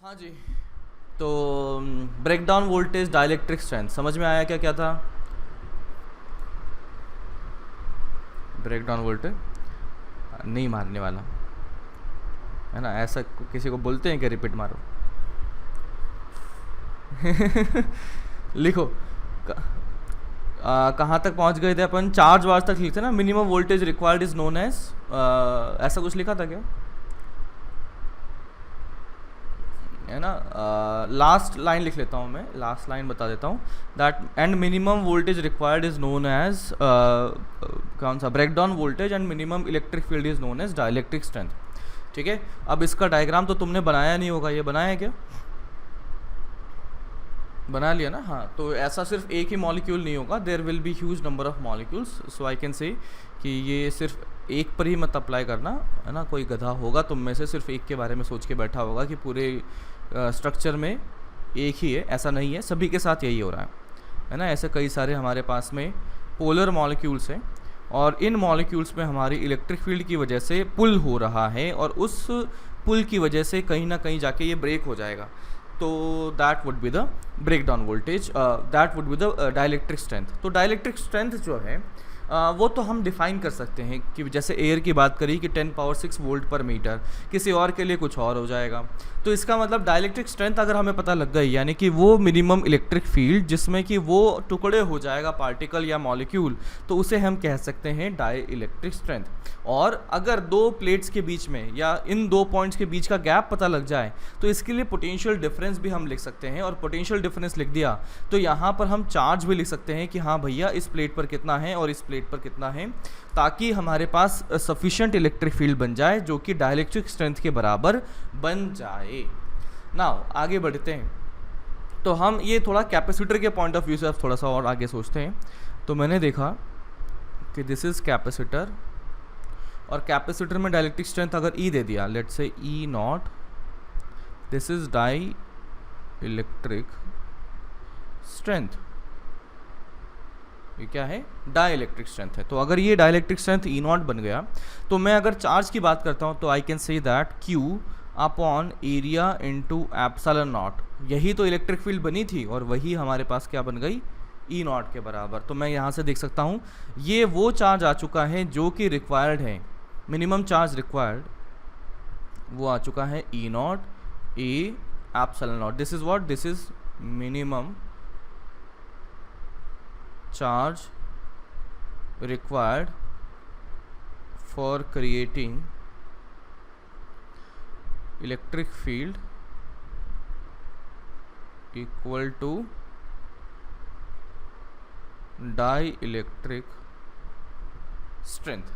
हाँ जी। तो breakdown voltage dielectric strength समझ में आया क्या क्या था? ब्रेक डाउन वोल्टेज नहीं मारने वाला है ना, ऐसा किसी को बोलते हैं कि रिपीट मारो। लिखो। कहाँ तक पहुँच गए थे अपन? चार्ज वार्ज तक लिखते ना, minimum voltage required is known as, ऐसा कुछ लिखा था क्या? है ना। लास्ट लाइन लिख लेता हूँ मैं, लास्ट लाइन बता देता हूँ। That and minimum voltage required is known as, कौन सा? Breakdown voltage and minimum electric field is known as dielectric strength. ठीक है। अब इसका डायग्राम तो तुमने बनाया नहीं होगा, ये बनाया है क्या? बना लिया ना। हाँ, तो ऐसा सिर्फ एक ही मॉलिक्यूल नहीं होगा, there will be huge number of molecules. So I can say कि ये सिर्फ एक पर ही मत अप्लाई करना, है ना। कोई गधा होगा तुम में से, सिर्फ एक के बारे में सोच के बैठा होगा कि पूरे स्ट्रक्चर में एक ही है। ऐसा नहीं है, सभी के साथ यही हो रहा है ना। ऐसे कई सारे हमारे पास में पोलर मॉलिक्यूल्स हैं और इन मॉलिक्यूल्स में हमारी इलेक्ट्रिक फील्ड की वजह से पुल हो रहा है और उस पुल की वजह से कहीं ना कहीं जाके ये ब्रेक हो जाएगा। तो that would be the breakdown voltage, that would be the dielectric strength. तो डाइलेक्ट्रिक स्ट्रेंथ जो है वो तो हम डिफाइन कर सकते हैं कि जैसे एयर की बात करी कि 10⁻⁶ वोल्ट पर मीटर, किसी और के लिए कुछ और हो जाएगा। तो इसका मतलब डाइलेक्ट्रिक स्ट्रेंथ अगर हमें पता लग गई, यानी कि वो मिनिमम इलेक्ट्रिक फील्ड जिसमें कि वो टुकड़े हो जाएगा पार्टिकल या मॉलिक्यूल, तो उसे हम कह सकते हैं डाई इलेक्ट्रिक स्ट्रेंथ। और अगर दो प्लेट्स के बीच में या इन दो पॉइंट्स के बीच का गैप पता लग जाए तो इसके लिए पोटेंशियल डिफरेंस भी हम लिख सकते हैं। और पोटेंशियल डिफरेंस लिख दिया तो यहाँ पर हम चार्ज भी लिख सकते हैं कि हाँ भैया इस प्लेट पर कितना है और इस प्लेट पर कितना है, ताकि हमारे पास सफिशिएंट इलेक्ट्रिक फील्ड बन जाए जो कि डाइलेक्ट्रिक स्ट्रेंथ के बराबर बन जाए। नाउ आगे बढ़ते हैं। तो हम ये थोड़ा कैपेसिटर के पॉइंट ऑफ व्यू से अब थोड़ा सा और आगे सोचते हैं। तो मैंने देखा कि दिस इज कैपेसिटर, और कैपेसिटर में डाइलेक्ट्रिक स्ट्रेंथ अगर ई दे दिया, let's say E naught, this is dielectric strength. ये क्या है? डाई इलेक्ट्रिक स्ट्रेंथ है। तो अगर ये dielectric strength E naught बन गया, तो मैं अगर चार्ज की बात करता हूँ तो I can say that Q upon area into epsilon not. यही तो इलेक्ट्रिक फील्ड बनी थी और वही हमारे पास क्या बन गई? ई नॉट के बराबर। तो मैं यहाँ से देख सकता हूँ ये वो चार्ज आ चुका है जो कि रिक्वायर्ड है, मिनिमम चार्ज रिक्वायर्ड वो आ चुका है E naught A epsilon naught. This is what? This is minimum charge required for creating electric field equal to dielectric strength।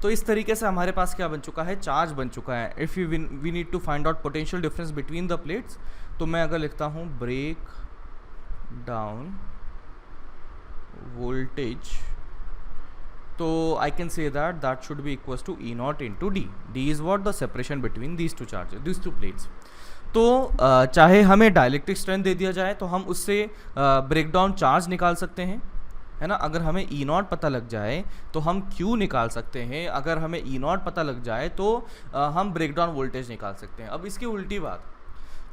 तो इस तरीके से हमारे पास क्या बन चुका है? चार्ज बन चुका है। If you we need to find out potential difference between the plates, तो मैं अगर लिखता हूँ ब्रेक डाउन voltage, तो I can say that should be equals to E naught into D. D is what? The separation between these two charges, these two plates. तो चाहे हमें dielectric strength दे दिया जाए तो हम उससे ब्रेकडाउन चार्ज निकाल सकते हैं, है ना। अगर हमें E नॉट पता लग जाए तो हम Q निकाल सकते हैं। अगर हमें E नॉट पता लग जाए तो हम ब्रेकडाउन वोल्टेज निकाल सकते हैं। अब इसकी उल्टी बात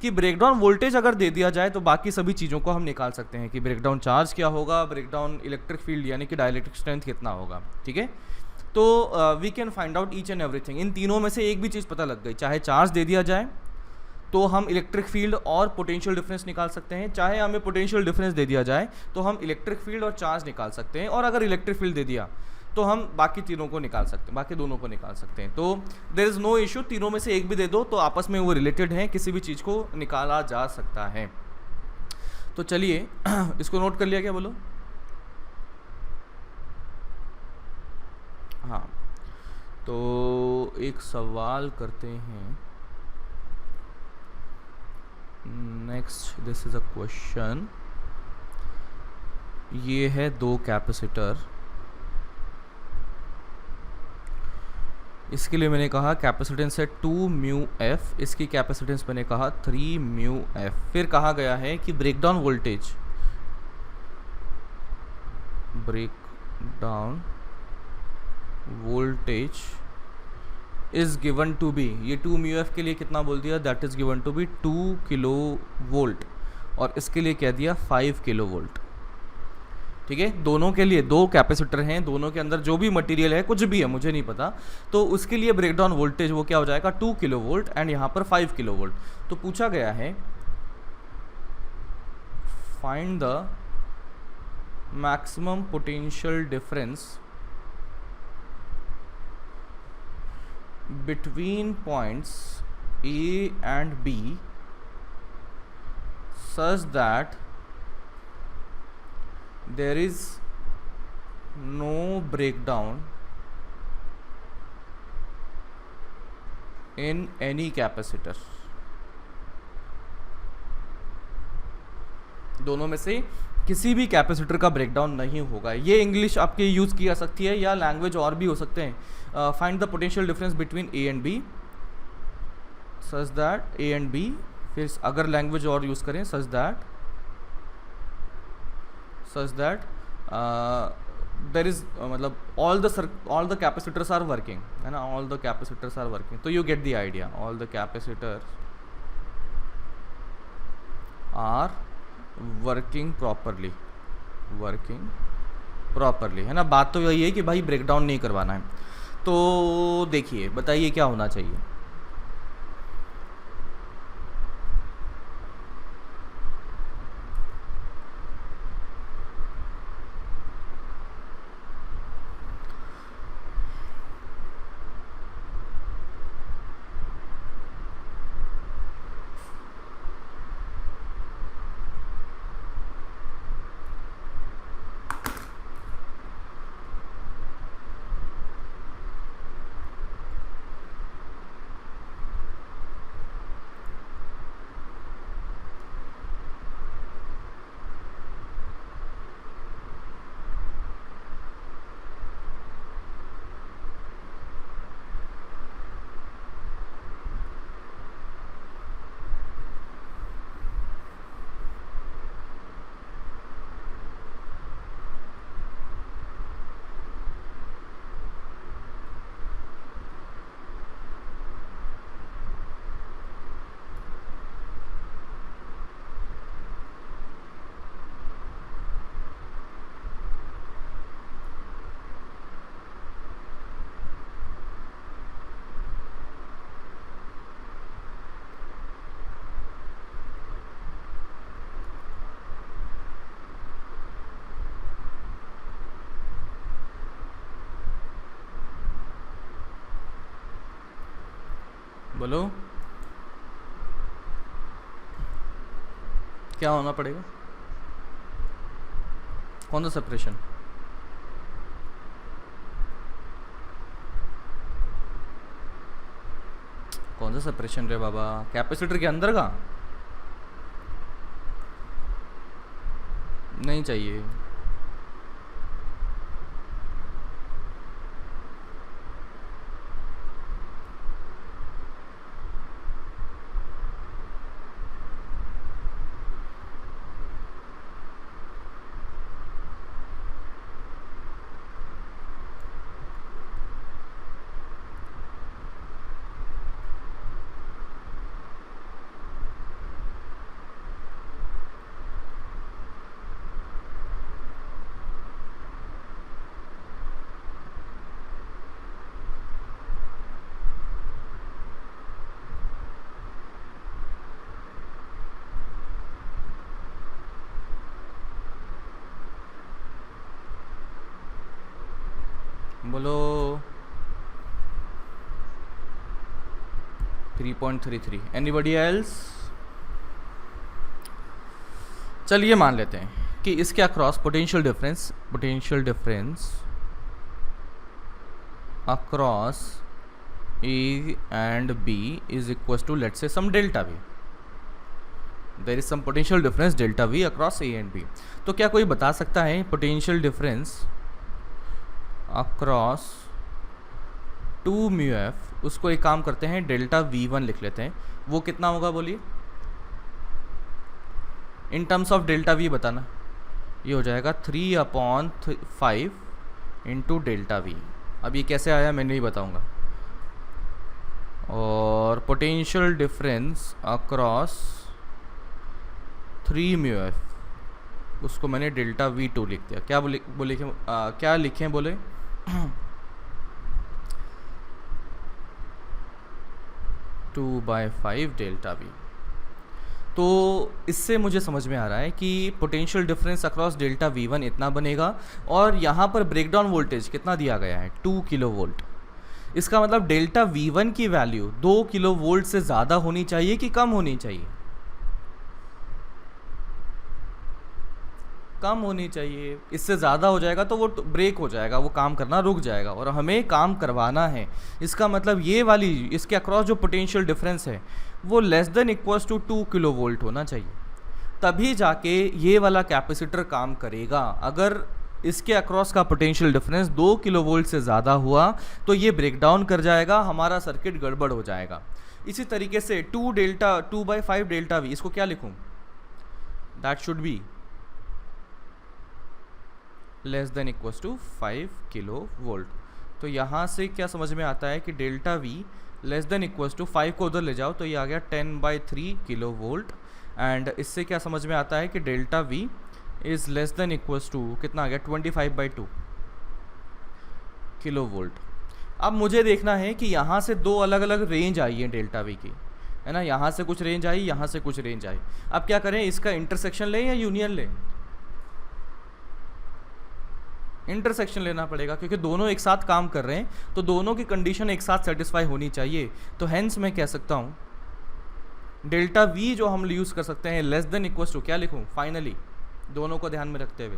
कि ब्रेकडाउन वोल्टेज अगर दे दिया जाए तो बाकी सभी चीज़ों को हम निकाल सकते हैं कि ब्रेकडाउन चार्ज क्या होगा, ब्रेकडाउन इलेक्ट्रिक फील्ड यानी कि डाइलेक्ट्रिक स्ट्रेंथ कितना होगा। ठीक है। तो we can find out each and everything. इन तीनों में से एक भी चीज़ पता लग गई, चाहे चार्ज दे दिया जाए तो हम इलेक्ट्रिक फील्ड और पोटेंशियल डिफरेंस निकाल सकते हैं, चाहे हमें पोटेंशियल डिफरेंस दे दिया जाए तो हम इलेक्ट्रिक फील्ड और चार्ज निकाल सकते हैं, और अगर इलेक्ट्रिक फील्ड दे दिया तो हम बाकी तीनों को निकाल सकते हैं, बाकी दोनों को निकाल सकते हैं। तो देयर इज़ नो इशू, तीनों में से एक भी दे दो तो आपस में वो रिलेटेड हैं, किसी भी चीज़ को निकाला जा सकता है। तो चलिए इसको नोट कर लिया क्या? बोलो। हाँ, तो एक सवाल करते हैं next. This is a question. ये है दो कैपेसिटर, इसके लिए मैंने कहा कैपेसिटेंस है 2 म्यू एफ, इसकी कैपेसिटेंस मैंने कहा 3 म्यू एफ। फिर कहा गया है कि breakdown voltage is given to be, ये 2 म्यू एफ के लिए कितना बोल दिया, that is given to be 2 kilo volt, और इसके लिए कह दिया 5 किलो वोल्ट। ठीक है, दोनों के लिए 2 कैपेसिटर हैं, दोनों के अंदर जो भी मटेरियल है, कुछ भी है मुझे नहीं पता, तो उसके लिए ब्रेकडाउन वोल्टेज वो क्या हो जाएगा 2 किलो वोल्ट एंड यहाँ पर 5 किलो वोल्ट। तो पूछा गया है find the maximum potential difference between points A and B such that there is no breakdown in any capacitor। दोनों में से किसी भी कैपेसिटर का ब्रेकडाउन नहीं होगा। ये इंग्लिश आपके यूज़ की जा सकती है या लैंग्वेज और भी हो सकते हैं। Find the potential difference between A and B such that A and B, फिर अगर लैंग्वेज और यूज़ करें सच दैट देर इज मतलब all the capacitors are working, है ना, all the capacitors are working. तो you get the idea, all the capacitors are working properly, है ना। बात तो यही है कि भाई ब्रेकडाउन नहीं करवाना है। तो देखिए, बताइए क्या होना चाहिए। बोलो क्या होना पड़ेगा, कौन सा सेपरेशन? कौन सा सेपरेशन रे बाबा, कैपेसिटर के अंदर का नहीं चाहिए। बोलो 3.33। Anybody else? चलिए मान लेते हैं कि इसके across potential difference across A and B is equal to let's say some delta V. There is some potential difference delta V across A and B. तो क्या कोई बता सकता है potential difference across 2 mu F, उसको एक काम करते हैं डेल्टा V1 लिख लेते हैं, वो कितना होगा बोलिए, in terms of delta V बताना। ये हो जाएगा 3/5 इंटू डेल्टा V। अब ये कैसे आया मैं नहीं बताऊंगा, potential difference across 3 mu F, उसको मैंने डेल्टा V2 लिख दिया। क्या बोले क्या लिखें बोले 2/5 डेल्टा V। तो इससे मुझे समझ में आ रहा है कि potential difference across delta V1 इतना बनेगा, और यहाँ पर ब्रेकडाउन वोल्टेज कितना दिया गया है 2 किलो वोल्ट। इसका मतलब डेल्टा V1 की वैल्यू 2 किलो वोल्ट से ज़्यादा होनी चाहिए कि कम होनी चाहिए? कम होनी चाहिए। इससे ज़्यादा हो जाएगा तो वो ब्रेक हो जाएगा, वो काम करना रुक जाएगा, और हमें काम करवाना है। इसका मतलब ये वाली इसके अक्रॉस जो पोटेंशियल डिफरेंस है वो less than equals to 2 kilo volt होना चाहिए, तभी जाके ये वाला कैपेसिटर काम करेगा। अगर इसके अक्रॉस का पोटेंशियल डिफरेंस 2 किलो वोल्ट से ज़्यादा हुआ तो ये ब्रेक डाउन कर जाएगा, हमारा सर्किट गड़बड़ हो जाएगा। इसी तरीके से 2/5 डेल्टा V, इसको क्या लिखूँ? That should be less than equals to 5 kilo volt. तो यहाँ से क्या समझ में आता है कि delta V less than equals to 5 को उधर ले जाओ तो ये आ गया 10/3 किलो वोल्ट। एंड इससे क्या समझ में आता है कि delta V is less than equals to कितना आ गया 25/2 किलो वोल्ट। अब मुझे देखना है कि यहाँ से दो अलग अलग रेंज आई है डेल्टा V की, है ना। यहाँ से कुछ रेंज आई, यहाँ से कुछ रेंज आई। अब क्या करें, इसका इंटरसेक्शन लें या यूनियन लें? इंटरसेक्शन लेना पड़ेगा, क्योंकि दोनों एक साथ काम कर रहे हैं तो दोनों की कंडीशन एक साथ सेटिस्फाई होनी चाहिए। तो हेंस मैं कह सकता हूँ डेल्टा V जो हम यूज़ कर सकते हैं लेस देन इक्वल्स टू क्या लिखूँ फाइनली, दोनों को ध्यान में रखते हुए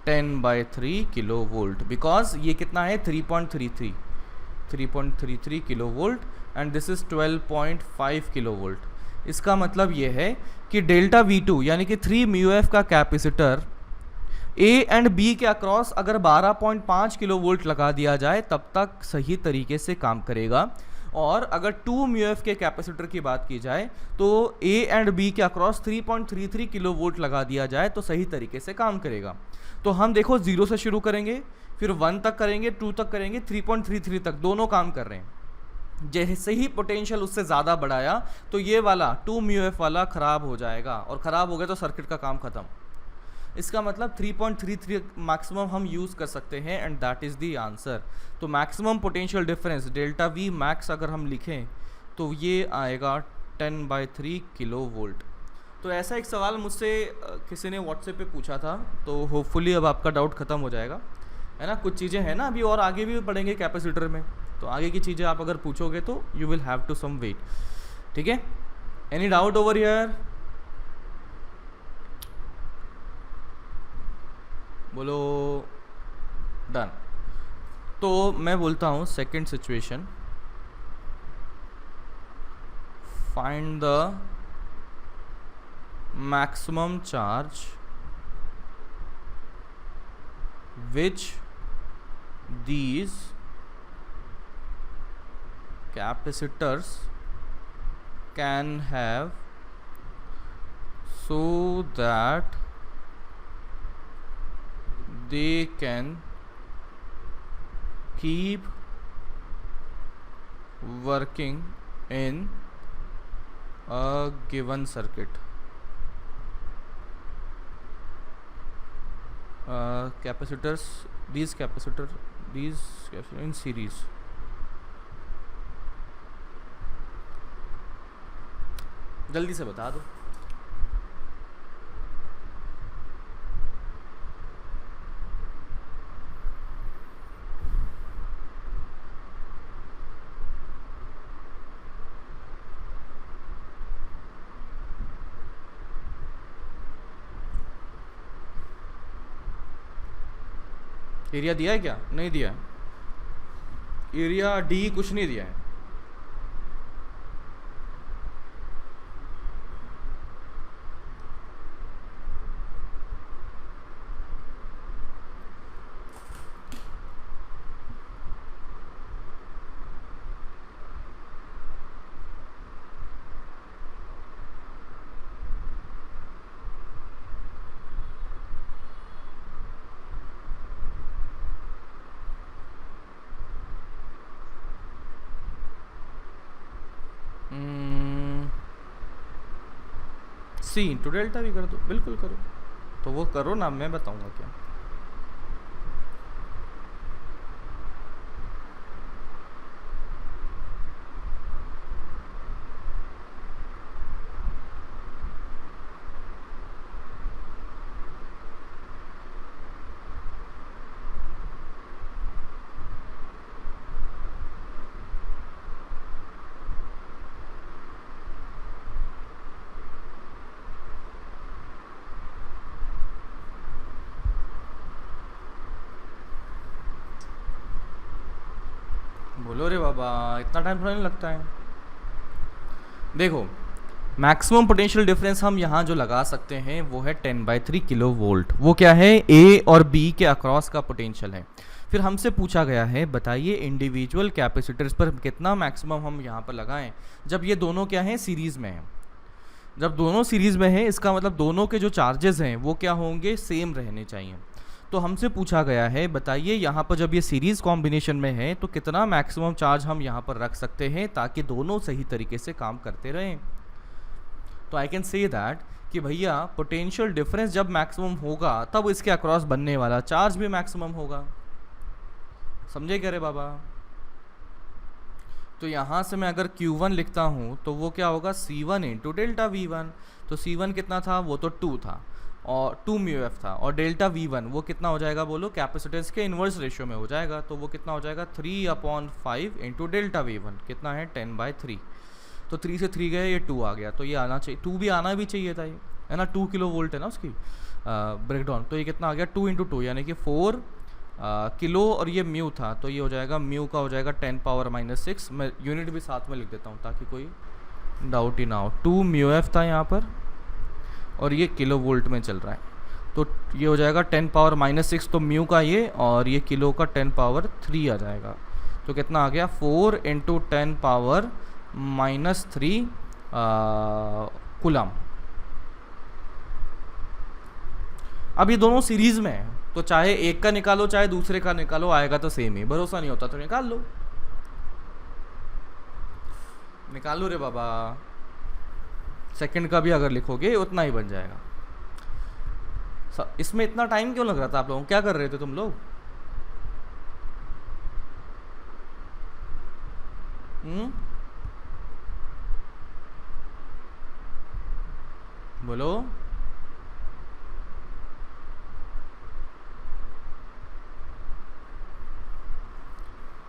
10/3 किलो वोल्ट, बिकॉज ये कितना है 3.33 kilo volt and this is 12.5 kilo volt. इसका मतलब ये है कि डेल्टा V2 यानी कि 3 म्यू एफ का कैपेसिटर A एंड B के अक्रॉस अगर 12.5 किलो वोल्ट लगा दिया जाए तब तक सही तरीके से काम करेगा, और अगर 2 म्यू एफ के कैपेसिटर की बात की जाए तो A एंड B के अक्रॉस 3.33 किलो वोल्ट लगा दिया जाए तो सही तरीके से काम करेगा। तो हम देखो 0 से शुरू करेंगे, फिर 1 तक करेंगे, 2 तक करेंगे, 3.33 तक दोनों काम कर रहे हैं। जैसे ही पोटेंशियल उससे ज़्यादा बढ़ाया तो ये वाला 2 म्यू एफ वाला ख़राब हो जाएगा, और ख़राब हो गया तो सर्किट का काम ख़त्म। इसका मतलब 3.33 मैक्सिमम हम यूज़ कर सकते हैं and that is the answer. तो maximum potential difference delta V max अगर हम लिखें तो ये आएगा 10/3 किलो वोल्ट। तो ऐसा एक सवाल मुझसे किसी ने व्हाट्सएप पे पूछा था, तो होपफुली अब आपका डाउट ख़त्म हो जाएगा, है ना। कुछ चीज़ें हैं ना अभी और आगे भी पढ़ेंगे कैपेसिटर में, तो आगे की चीज़ें आप अगर पूछोगे तो you will have to some wait, ठीक है। Any doubt over here? बोलो डन। तो मैं बोलता हूँ second situation, find the maximum charge which these capacitors can have so that they can keep working in a given circuit. Capacitors, these capacitor in series. जल्दी से बता दो। Area दिया है क्या? नहीं दिया है। एरिया D कुछ नहीं दिया है। सी इंटू डेल्टा वी कर दो, बिल्कुल करो। तो वो करो ना, मैं बताऊंगा क्या। बोलो रे बाबा, इतना टाइम थोड़ा नहीं लगता है। देखो, मैक्सिमम पोटेंशियल डिफरेंस हम यहाँ जो लगा सकते हैं वो है 10/3 किलो वोल्ट। वो क्या है, ए और बी के अक्रॉस का पोटेंशियल है। फिर हमसे पूछा गया है बताइए इंडिविजुअल कैपेसिटर्स पर कितना मैक्सिमम हम यहाँ पर लगाएं जब ये दोनों क्या हैं, सीरीज़ में हैं। जब दोनों सीरीज़ में है इसका मतलब दोनों के जो चार्जेस हैं वो क्या होंगे, सेम रहने चाहिए। तो हमसे पूछा गया है बताइए यहाँ पर जब ये सीरीज़ कॉम्बिनेशन में है तो कितना मैक्सिमम चार्ज हम यहाँ पर रख सकते हैं ताकि दोनों सही तरीके से काम करते रहें। तो आई कैन से दैट कि भैया पोटेंशियल डिफरेंस जब मैक्सिमम होगा तब इसके अक्रॉस बनने वाला चार्ज भी मैक्सिमम होगा। समझे क्या रे बाबा। तो यहाँ से मैं अगर Q1 लिखता हूँ तो वो क्या होगा, C1 इंटू डेल्टा V1। तो C1 कितना था, वो तो 2 था और 2 μF था, और डेल्टा V1 वो कितना हो जाएगा बोलो, कैपेसिटेंस के इन्वर्स रेशियो में हो जाएगा। तो वो कितना हो जाएगा 3/5 इंटू डेल्टा V1 कितना है 10/3। तो 3 से 3 गए, ये 2 आ गया। तो ये आना चाहिए, 2 भी आना भी चाहिए था, ये है ना। 2 किलो वोल्ट है ना उसकी ब्रेकडाउन। तो ये कितना आ गया 2 इंटू 2 यानी कि 4 किलो, और ये म्यू था तो ये हो जाएगा, म्यू का हो जाएगा 10⁻⁻6। मैं यूनिट भी साथ में लिख देता हूँ ताकि कोई डाउट ही ना हो। 2 μF था यहाँ पर और ये किलो वोल्ट में चल रहा है। तो ये हो जाएगा 10⁻⁻6, तो म्यू का ये, और ये किलो का 10⁻3 आ जाएगा। तो कितना आ गया 4 इंटू 10⁻³ कूलम। अब ये दोनों सीरीज में है तो चाहे एक का निकालो चाहे दूसरे का निकालो आएगा तो सेम ही। भरोसा नहीं होता तो निकाल लो, निकाल लो रे बाबा। सेकंड का भी अगर लिखोगे उतना ही बन जाएगा। इसमें इतना टाइम क्यों लग रहा था आप लोगों, क्या कर रहे थे तुम लोग? बोलो।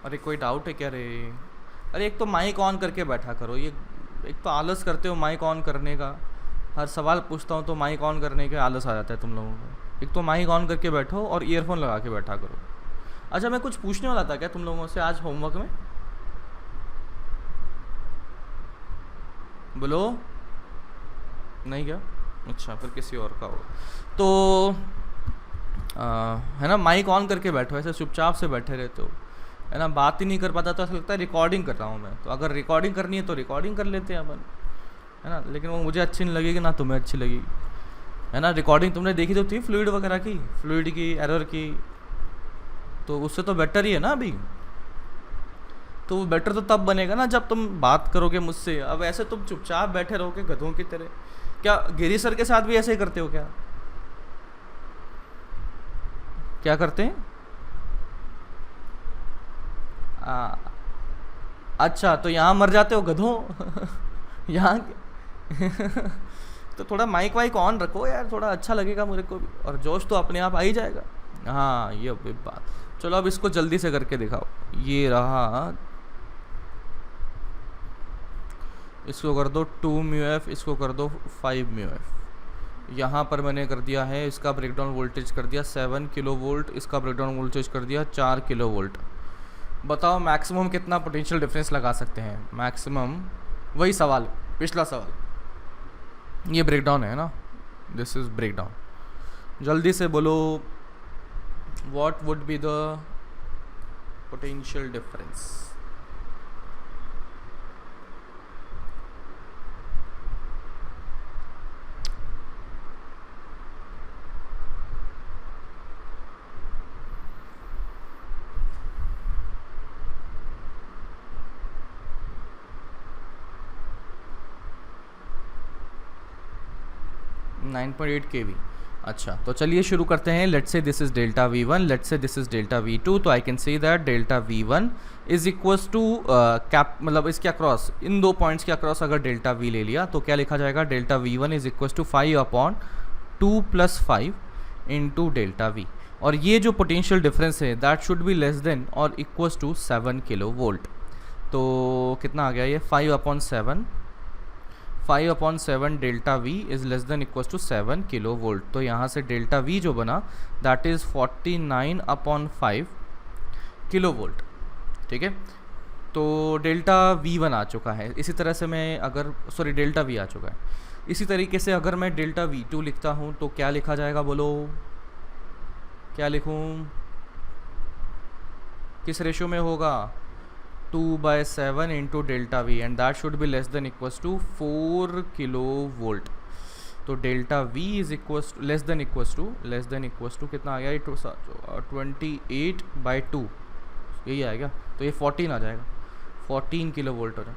अरे कोई डाउट है क्या रे? अरे एक तो माइक ऑन करके बैठा करो, ये एक तो आलस करते हो माइक ऑन करने का। हर सवाल पूछता हूँ तो माइक ऑन करने के आलस आ जाता है तुम लोगों को। एक तो माइक ऑन करके बैठो और ईयरफोन लगा के बैठा करो। अच्छा मैं कुछ पूछने वाला था क्या तुम लोगों से आज होमवर्क में? बोलो। नहीं क्या? अच्छा फिर किसी और का होगा। तो है ना, माइक ऑन करके बैठो, ऐसे चुपचाप से बैठे रहते हो, है ना। बात ही नहीं कर पाता तो ऐसा लगता है रिकॉर्डिंग कर रहा हूँ मैं। तो अगर रिकॉर्डिंग करनी है तो रिकॉर्डिंग कर लेते हैं अपन, है ना। लेकिन वो मुझे अच्छी नहीं लगेगी ना तुम्हें अच्छी लगेगी, है ना। रिकॉर्डिंग तुमने देखी तो थी फ्लूइड वगैरह की, फ्लूइड की, एरर की, तो उससे तो बेटर ही है ना अभी। तो वो बेटर तो तब बनेगा ना जब तुम बात करोगे मुझसे। अब ऐसे तुम चुपचाप बैठे रहोगे गधों की तरह। क्या गिरी सर के साथ भी ऐसे ही करते हो क्या? क्या करते हैं? अच्छा तो यहाँ मर जाते हो गधों यहाँ तो थोड़ा माइक वाइक ऑन रखो यार, थोड़ा अच्छा लगेगा मुझे को भी, और जोश तो अपने आप आ ही जाएगा। हाँ ये बात। चलो अब इसको जल्दी से करके दिखाओ। ये रहा, इसको कर दो 2 μF, इसको कर दो 5 μF। यहाँ पर मैंने कर दिया है, इसका ब्रेकडाउन वोल्टेज कर दिया 7 किलो वोल्ट, इसका ब्रेकडाउन वोल्टेज कर दिया 4 किलो वोल्ट। बताओ मैक्सिमम कितना पोटेंशियल डिफरेंस लगा सकते हैं? मैक्सिमम, वही सवाल, पिछला सवाल। ये ब्रेकडाउन है ना, दिस इज ब्रेकडाउन। जल्दी से बोलो, what would be the potential difference? 9.8 KV. अच्छा, तो चलिए शुरू करते हैं। Let's say this is delta V1, let's say this is delta V2। तो I can say that delta V1 is equals to cap, मतलब इसके अक्रॉस, इन दो पॉइंट्स के अक्रॉस अगर डेल्टा V ले लिया तो क्या लिखा जाएगा, delta V1 is equals to 5/2 + 5 into delta V। और ये जो पोटेंशियल डिफरेंस है that should be less than और इक्वल्स टू 7 किलो वोल्ट। तो कितना आ गया ये, 5/7 delta V is less than equals to 7 kilo volt. तो यहाँ से डेल्टा V जो बना दैट इज़ 49/5 किलो वोल्ट। ठीक है, तो डेल्टा V1 आ चुका है। इसी तरह से मैं अगर, सॉरी, डेल्टा V आ चुका है। इसी तरीके से अगर मैं डेल्टा V2 लिखता हूँ तो क्या लिखा जाएगा, बोलो क्या लिखूँ, किस रेशो में होगा, 2/7 into delta V and that should be less than equals to 4 kilo volt. तो delta V is equals less than equals to कितना आ गया, 28/2 यही आएगा। तो ये 14 आ जाएगा, 14 किलो वोल्ट हो जाए।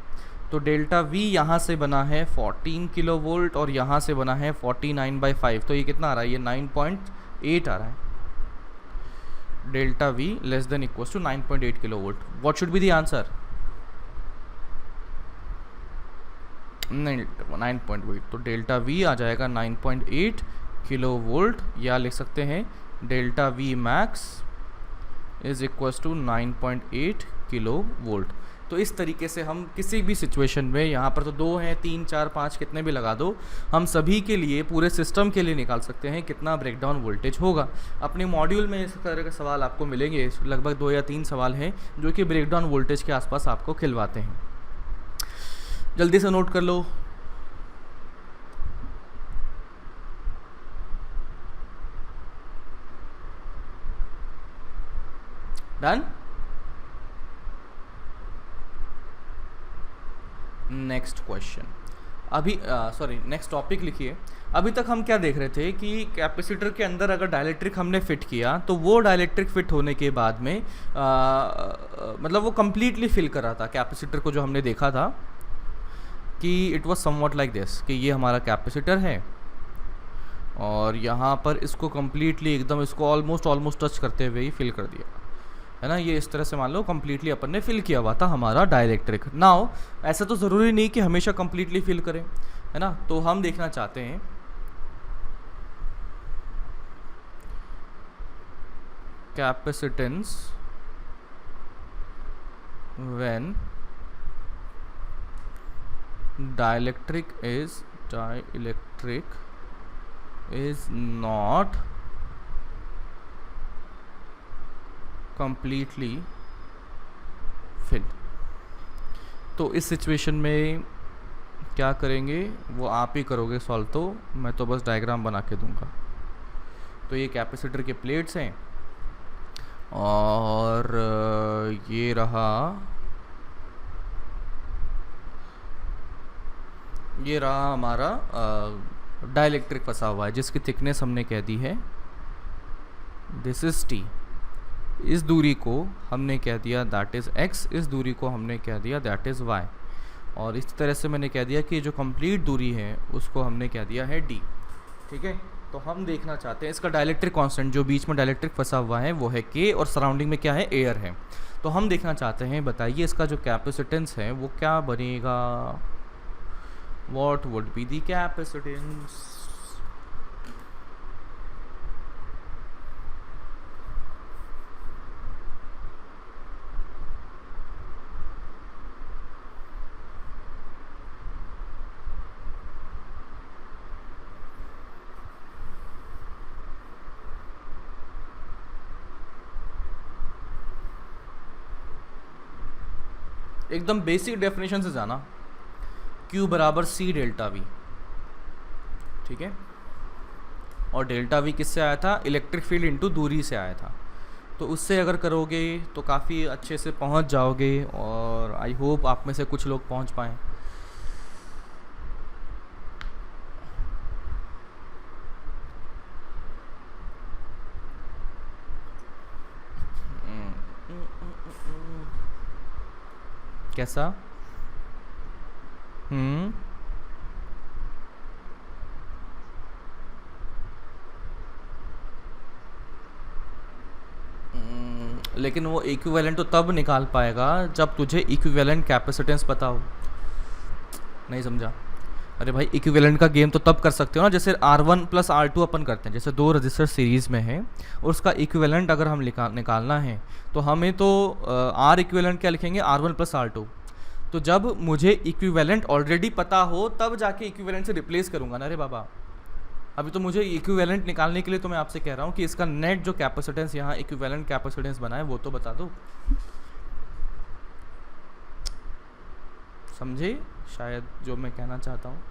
तो डेल्टा V यहाँ से बना है 14 किलो वोल्ट और यहाँ से बना है 49/5। तो ये कितना आ रहा है, ये 9.8 आ रहा है। Delta V less than equals to 9.8 kilo volt. What should be the answer, 9.8। तो डेल्टा V आ जाएगा 9.8 किलो वोल्ट, या लिख सकते हैं delta V max is equals to 9.8 kilo volt. तो इस तरीके से हम किसी भी सिचुएशन में, यहाँ पर तो 2 हैं, 3, 4, 5 कितने भी लगा दो, हम सभी के लिए, पूरे सिस्टम के लिए निकाल सकते हैं कितना ब्रेकडाउन वोल्टेज होगा। अपने मॉड्यूल में इस तरह के सवाल आपको मिलेंगे, लगभग 2 या 3 सवाल हैं जो कि ब्रेकडाउन वोल्टेज के आसपास आपको खिलवाते हैं। जल्दी से नोट कर लो। डन। नेक्स्ट क्वेश्चन, अभी सॉरी नेक्स्ट टॉपिक लिखिए। अभी तक हम क्या देख रहे थे कि कैपेसिटर के अंदर अगर डाइलेक्ट्रिक हमने फिट किया तो वो डाइलेक्ट्रिक फिट होने के बाद में मतलब वो कंप्लीटली फिल कर रहा था कैपेसिटर को। जो हमने देखा था कि it was somewhat like this, कि ये हमारा कैपेसिटर है और यहाँ पर इसको कंप्लीटली एकदम, इसको ऑलमोस्ट टच करते हुए ही फिल कर दिया, है ना। ये इस तरह से मान लो कंप्लीटली अपन ने फिल किया हुआ था हमारा डाइलेक्ट्रिक। नाउ ऐसा तो ज़रूरी नहीं कि हमेशा कंप्लीटली फिल करें, है ना। तो हम देखना चाहते हैं capacitance when dielectric is not completely filled। तो इस सिचुएशन में क्या करेंगे वो आप ही करोगे सॉल्व, तो मैं तो बस डायग्राम बना के दूंगा। तो ये कैपेसिटर के प्लेट्स हैं और ये रहा हमारा डाइलेक्ट्रिक फंसा हुआ है जिसकी थिकनेस हमने कह दी है दिस इज T। इस दूरी को हमने कह दिया दैट इज़ x, इस दूरी को हमने कह दिया दैट इज़ y। और इस तरह से मैंने कह दिया कि जो कंप्लीट दूरी है उसको हमने कह दिया है d। ठीक है, तो हम देखना चाहते हैं इसका डाइलेक्ट्रिक कांस्टेंट, जो बीच में डाइलेक्ट्रिक फंसा हुआ है वो है k और सराउंडिंग में क्या है, एयर है। तो हम देखना चाहते हैं, बताइए इसका जो कैपेसिटेंस है वो क्या बनेगा, what would be the capacitance. एकदम बेसिक डेफिनेशन से जाना, Q बराबर C डेल्टा V। ठीक है, और डेल्टा V किससे आया था, इलेक्ट्रिक फील्ड इनटू दूरी से आया था। तो उससे अगर करोगे तो काफ़ी अच्छे से पहुंच जाओगे और आई होप आप में से कुछ लोग पहुंच पाएँ। कैसा, लेकिन वो इक्विवेलेंट तो तब निकाल पाएगा जब तुझे इक्विवेलेंट कैपेसिटेंस पता हो। नहीं समझा? अरे भाई इक्विवेलेंट का गेम तो तब कर सकते हो ना, जैसे R1 प्लस R2 अपन करते हैं, जैसे दो रजिस्टर सीरीज़ में है और उसका इक्विवेलेंट अगर हम निकालना है तो हमें तो R इक्विवेलेंट क्या लिखेंगे, R1 प्लस R2। तो जब मुझे इक्विवेलेंट ऑलरेडी पता हो तब जाके इक्विवेलेंट से रिप्लेस करूँगा ना रे बाबा। अभी तो मुझे इक्विवेलेंट निकालने के लिए तो मैं आपसे कह रहा हूँ कि इसका नेट जो कैपेसिटेंस यहाँ इक्विवेलेंट कैपेसिटेंस बना है वो तो बता दो। समझे शायद जो मैं कहना चाहता हूँ?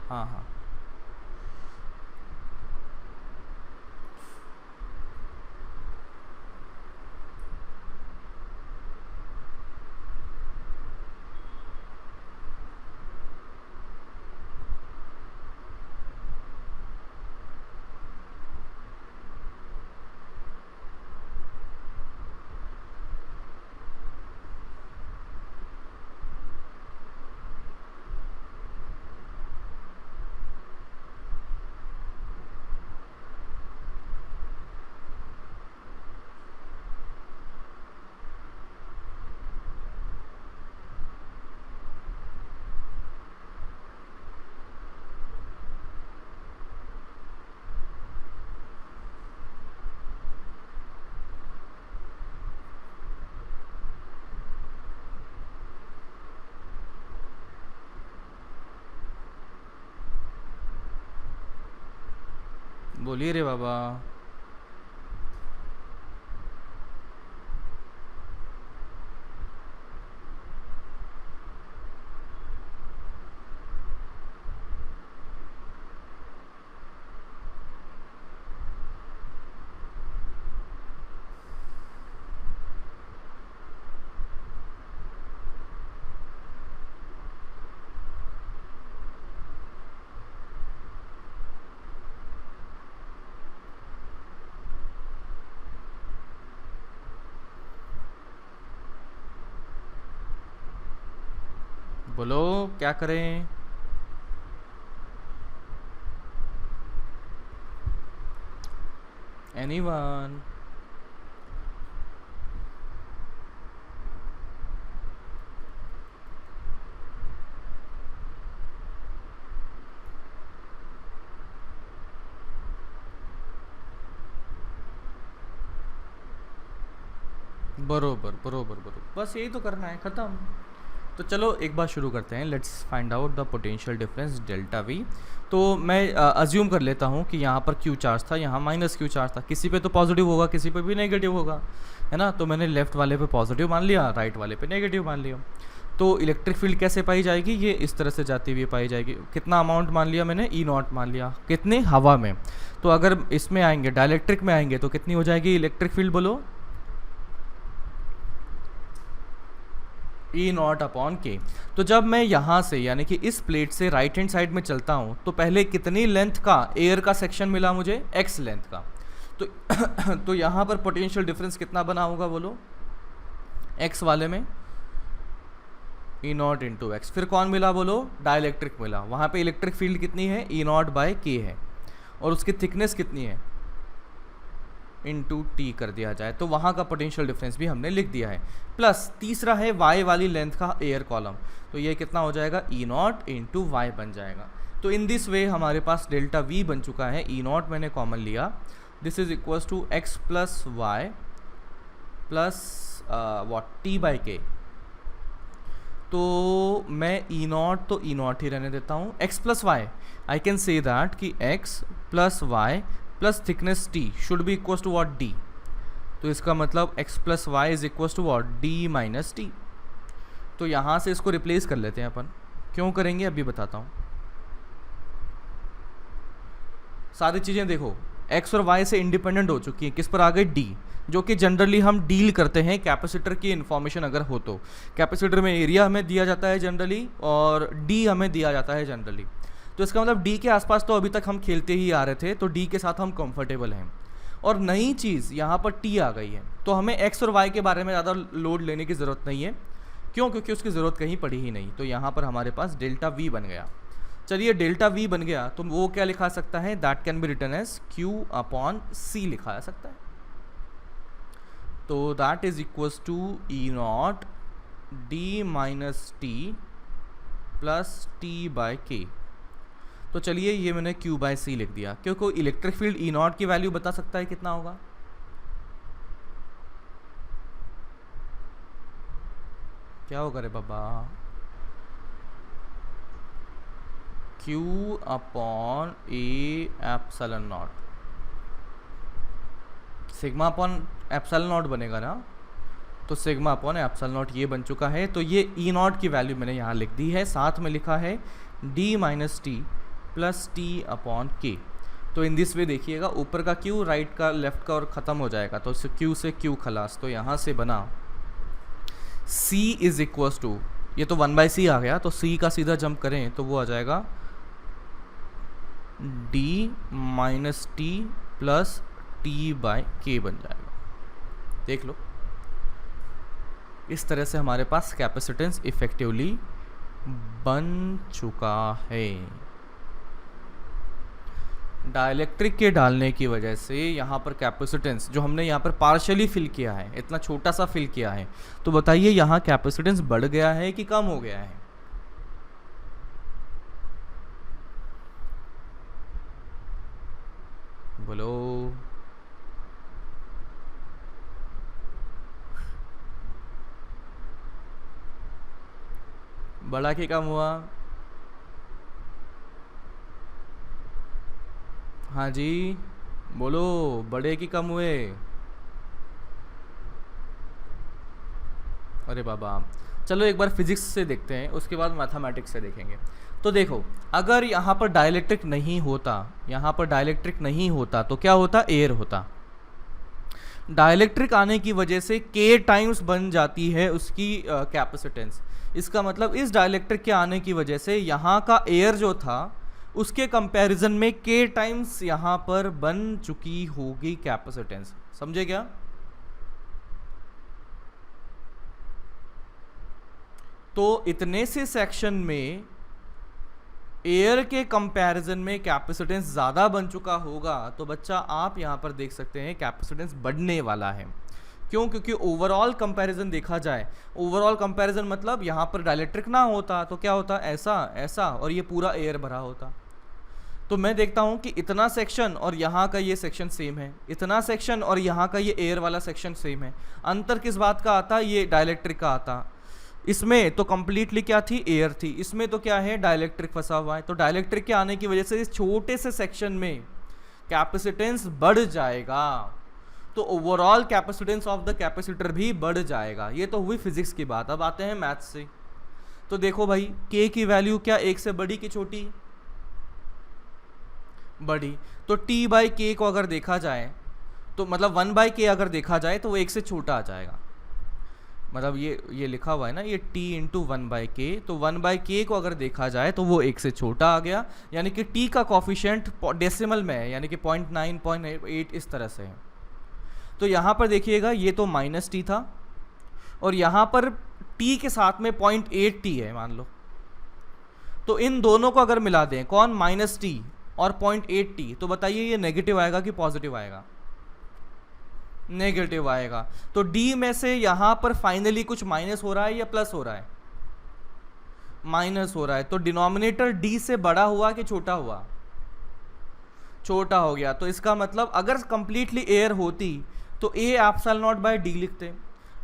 हाँ हाँ बोलिए रे बाबा। बोलो क्या करें? एनीवन? बरोबर बरोबर बरोबर, बस यही तो करना है, ख़त्म। तो चलो एक बार शुरू करते हैं। Let's find out the potential difference delta we. तो मैं अज्यूम कर लेता हूँ कि यहाँ पर क्यू चार्ज था, यहाँ माइनस क्यू चार्ज था, किसी पे तो पॉजिटिव होगा किसी पे भी नेगेटिव होगा, है ना। तो मैंने लेफ्ट वाले पे पॉजिटिव मान लिया, राइट वाले पे नेगेटिव मान लिया। तो इलेक्ट्रिक फील्ड कैसे पाई जाएगी, ये इस तरह से जाती हुई पाई जाएगी। कितना अमाउंट मान लिया मैंने, ई नॉट मान लिया, कितने, हवा में। तो अगर इसमें आएंगे डायइलेक्ट्रिक में आएंगे तो कितनी हो जाएगी इलेक्ट्रिक फील्ड, बोलो, ई नॉट अपॉन के। तो जब मैं यहाँ से यानी कि इस प्लेट से राइट हैंड साइड में चलता हूँ तो पहले कितनी लेंथ का एयर का सेक्शन मिला मुझे, एक्स लेंथ का। तो तो यहाँ पर पोटेंशियल डिफरेंस कितना बना होगा, बोलो, एक्स वाले में ई नॉट इंटू एक्स। फिर कौन मिला, बोलो, डाइलेक्ट्रिक मिला। वहाँ पे इलेक्ट्रिक फील्ड कितनी है, ई नॉट बाय के है, और उसकी थिकनेस कितनी है, इंटू टी कर दिया जाए, तो वहाँ का पोटेंशियल डिफरेंस भी हमने लिख दिया है। प्लस तीसरा है वाई वाली लेंथ का एयर कॉलम, तो ये कितना हो जाएगा, ई नॉट इंटू वाई बन जाएगा। तो इन दिस वे हमारे पास डेल्टा वी बन चुका है। ई नॉट मैंने कॉमन लिया, this is equals to X plus Y plus what T by K. तो मैं ई नॉट तो ई नॉट ही रहने देता हूँ, x plus y, I can say that कि x plus Y plus thickness t should be equals to what d. तो इसका मतलब x plus y is equals to what, d minus t. तो यहाँ से इसको रिप्लेस कर लेते हैं अपन। क्यों करेंगे अभी बताता हूँ। सारी चीज़ें देखो एक्स और वाई से इंडिपेंडेंट हो चुकी हैं, किस पर आ गए, डी, जो कि जनरली हम डील करते हैं कैपेसिटर की इन्फॉर्मेशन अगर हो तो। कैपेसिटर में एरिया हमें दिया जाता है जनरली और डी हमें दिया जाता है जनरली। तो इसका मतलब डी के आसपास तो अभी तक हम खेलते ही आ रहे थे, तो डी के साथ हम कंफर्टेबल हैं। और नई चीज़ यहाँ पर टी आ गई है, तो हमें एक्स और वाई के बारे में ज़्यादा लोड लेने की ज़रूरत नहीं है। क्यों, क्योंकि उसकी ज़रूरत कहीं पड़ी ही नहीं। तो यहाँ पर हमारे पास डेल्टा वी बन गया। चलिए डेल्टा वी बन गया तो वो क्या लिखा सकता है, that can be written as Q upon C लिखा जा सकता है। तो that is equals to E naught d minus T plus T by k. तो चलिए ये मैंने क्यू बाय सी लिख दिया, क्योंकि इलेक्ट्रिक फील्ड ई नॉट की वैल्यू बता सकता है कितना होगा। क्या होगा रे बाबा, Q upon A epsilon naught, sigma upon epsilon naught बनेगा ना, तो सिग्मा अपॉन एप्सिलॉन नॉट ये बन चुका है। तो ये ई नॉट की वैल्यू मैंने यहाँ लिख दी है, साथ में लिखा है D minus T plus T upon के। तो इन दिस वे देखिएगा, ऊपर का क्यू राइट का लेफ्ट का और ख़त्म हो जाएगा, तो क्यू से क्यू खलास। तो यहाँ से बना c इज इक्वल्स टू, ये तो 1/c आ गया, तो c का सीधा जंप करें तो वो आ जाएगा d minus T plus T by K बन जाएगा। देख लो, इस तरह से हमारे पास कैपेसिटेंस इफेक्टिवली बन चुका है। डाइलेक्ट्रिक के डालने की वजह से यहाँ पर कैपेसिटेंस जो हमने यहाँ पर पार्शियली फिल किया है, इतना छोटा सा फिल किया है, तो बताइए यहाँ कैपेसिटेंस बढ़ गया है कि कम हो गया है? बोलो। बढ़ा कि कम हुआ? हाँ जी बोलो, बड़े कि कम हुए? अरे बाबा, चलो एक बार फिजिक्स से देखते हैं, उसके बाद मैथमेटिक्स से देखेंगे। तो देखो, अगर यहाँ पर डाइलेक्ट्रिक नहीं होता, यहाँ पर डाइलेक्ट्रिक नहीं होता तो क्या होता? एयर होता। डाइलेक्ट्रिक आने की वजह से k टाइम्स बन जाती है उसकी कैपेसिटेंस। इसका मतलब इस डाइलेक्ट्रिक के आने की वजह से यहाँ का एयर जो था उसके कंपैरिजन में k टाइम्स यहाँ पर बन चुकी होगी कैपेसिटेंस। समझे क्या? तो इतने से सेक्शन में एयर के कंपैरिजन में कैपेसिटेंस ज़्यादा बन चुका होगा, तो बच्चा आप यहाँ पर देख सकते हैं कैपेसिटेंस बढ़ने वाला है। क्यों? क्योंकि ओवरऑल कंपैरिजन देखा जाए, ओवरऑल कंपैरिजन मतलब यहाँ पर डाइलेक्ट्रिक ना होता तो क्या होता? ऐसा ऐसा, और ये पूरा एयर भरा होता। तो मैं देखता हूँ कि इतना सेक्शन और यहाँ का ये सेक्शन सेम है, इतना सेक्शन और यहाँ का ये एयर वाला सेक्शन सेम है। अंतर किस बात का आता? ये डाइलेक्ट्रिक का आता। इसमें तो कंप्लीटली क्या थी? एयर थी। इसमें तो क्या है? डाइलेक्ट्रिक फंसा हुआ है। तो डाइलेक्ट्रिक के आने की वजह से इस छोटे से सेक्शन में कैपेसिटेंस बढ़ जाएगा, तो overall capacitance of the capacitor भी बढ़ जाएगा। ये तो हुई फिजिक्स की बात। अब आते हैं मैथ्स से। तो देखो भाई, k की वैल्यू क्या एक से बड़ी कि छोटी? बड़ी। तो t बाई के को अगर देखा जाए तो मतलब 1/k अगर देखा जाए तो वो एक से छोटा आ जाएगा। मतलब ये लिखा हुआ है ना, ये t इंटू 1/k, तो 1/k को अगर देखा जाए तो वो एक से छोटा आ गया, यानी कि t का कॉफिशिएंट डेसिमल में है, यानी कि 0.9 0.8 इस तरह से है। तो यहाँ पर देखिएगा, ये तो माइनस टी था और यहाँ पर t के साथ में 0.8t है मान लो। तो इन दोनों को अगर मिला दें, कौन? माइनस टी और 0.8t, तो बताइए ये नेगेटिव आएगा कि पॉजिटिव आएगा? नेगेटिव आएगा। तो d में से यहाँ पर फाइनली कुछ माइनस हो रहा है या प्लस हो रहा है? माइनस हो रहा है। तो डिनोमिनेटर d से बड़ा हुआ कि छोटा हुआ? छोटा हो गया। तो इसका मतलब अगर कंप्लीटली एयर होती तो a epsilon naught by d लिखते।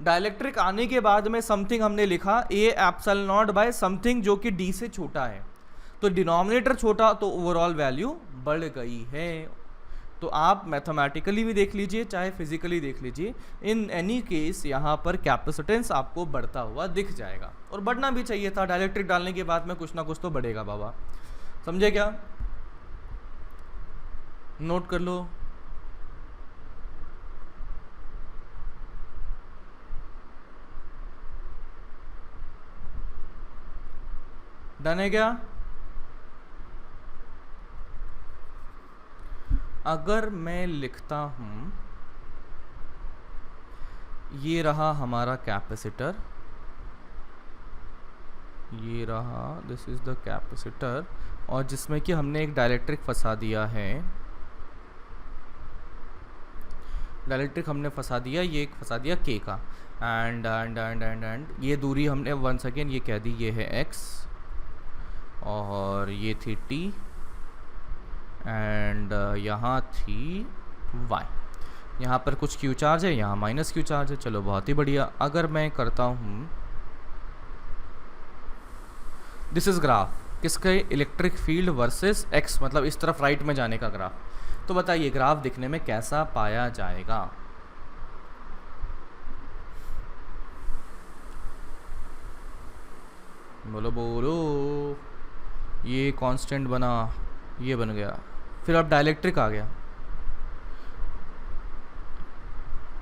डाइलेक्ट्रिक आने के बाद में समथिंग हमने लिखा a epsilon naught by something जो कि d से छोटा है। तो डिनोमिनेटर छोटा तो ओवरऑल वैल्यू बढ़ गई है। तो आप मैथमेटिकली भी देख लीजिए चाहे फिजिकली देख लीजिए, इन एनी केस यहाँ पर कैपेसिटेंस आपको बढ़ता हुआ दिख जाएगा। और बढ़ना भी चाहिए था, डाइलेक्ट्रिक डालने के बाद में कुछ ना कुछ तो बढ़ेगा बाबा। समझे क्या? नोट कर लो। डन है क्या? अगर मैं लिखता हूं, ये रहा हमारा कैपेसिटर, ये रहा, दिस इज द कैपेसिटर, और जिसमें कि हमने एक डाइलेक्ट्रिक फंसा दिया है, डायलेक्ट्रिक हमने फंसा दिया, ये एक फंसा दिया के का, एंड ये दूरी हमने वंस अगेन ये कह दी, ये है x और ये थी t एंड यहाँ थी y। यहाँ पर कुछ q चार्ज है, यहाँ माइनस q चार्ज है। चलो बहुत ही बढ़िया। अगर मैं करता हूँ दिस इज ग्राफ किसके, इलेक्ट्रिक फील्ड वर्सेस x, मतलब इस तरफ राइट में जाने का ग्राफ, तो बताइए ग्राफ दिखने में कैसा पाया जाएगा? बोलो बोलो। ये कांस्टेंट बना, ये बन गया, फिर अब डाइलेक्ट्रिक आ गया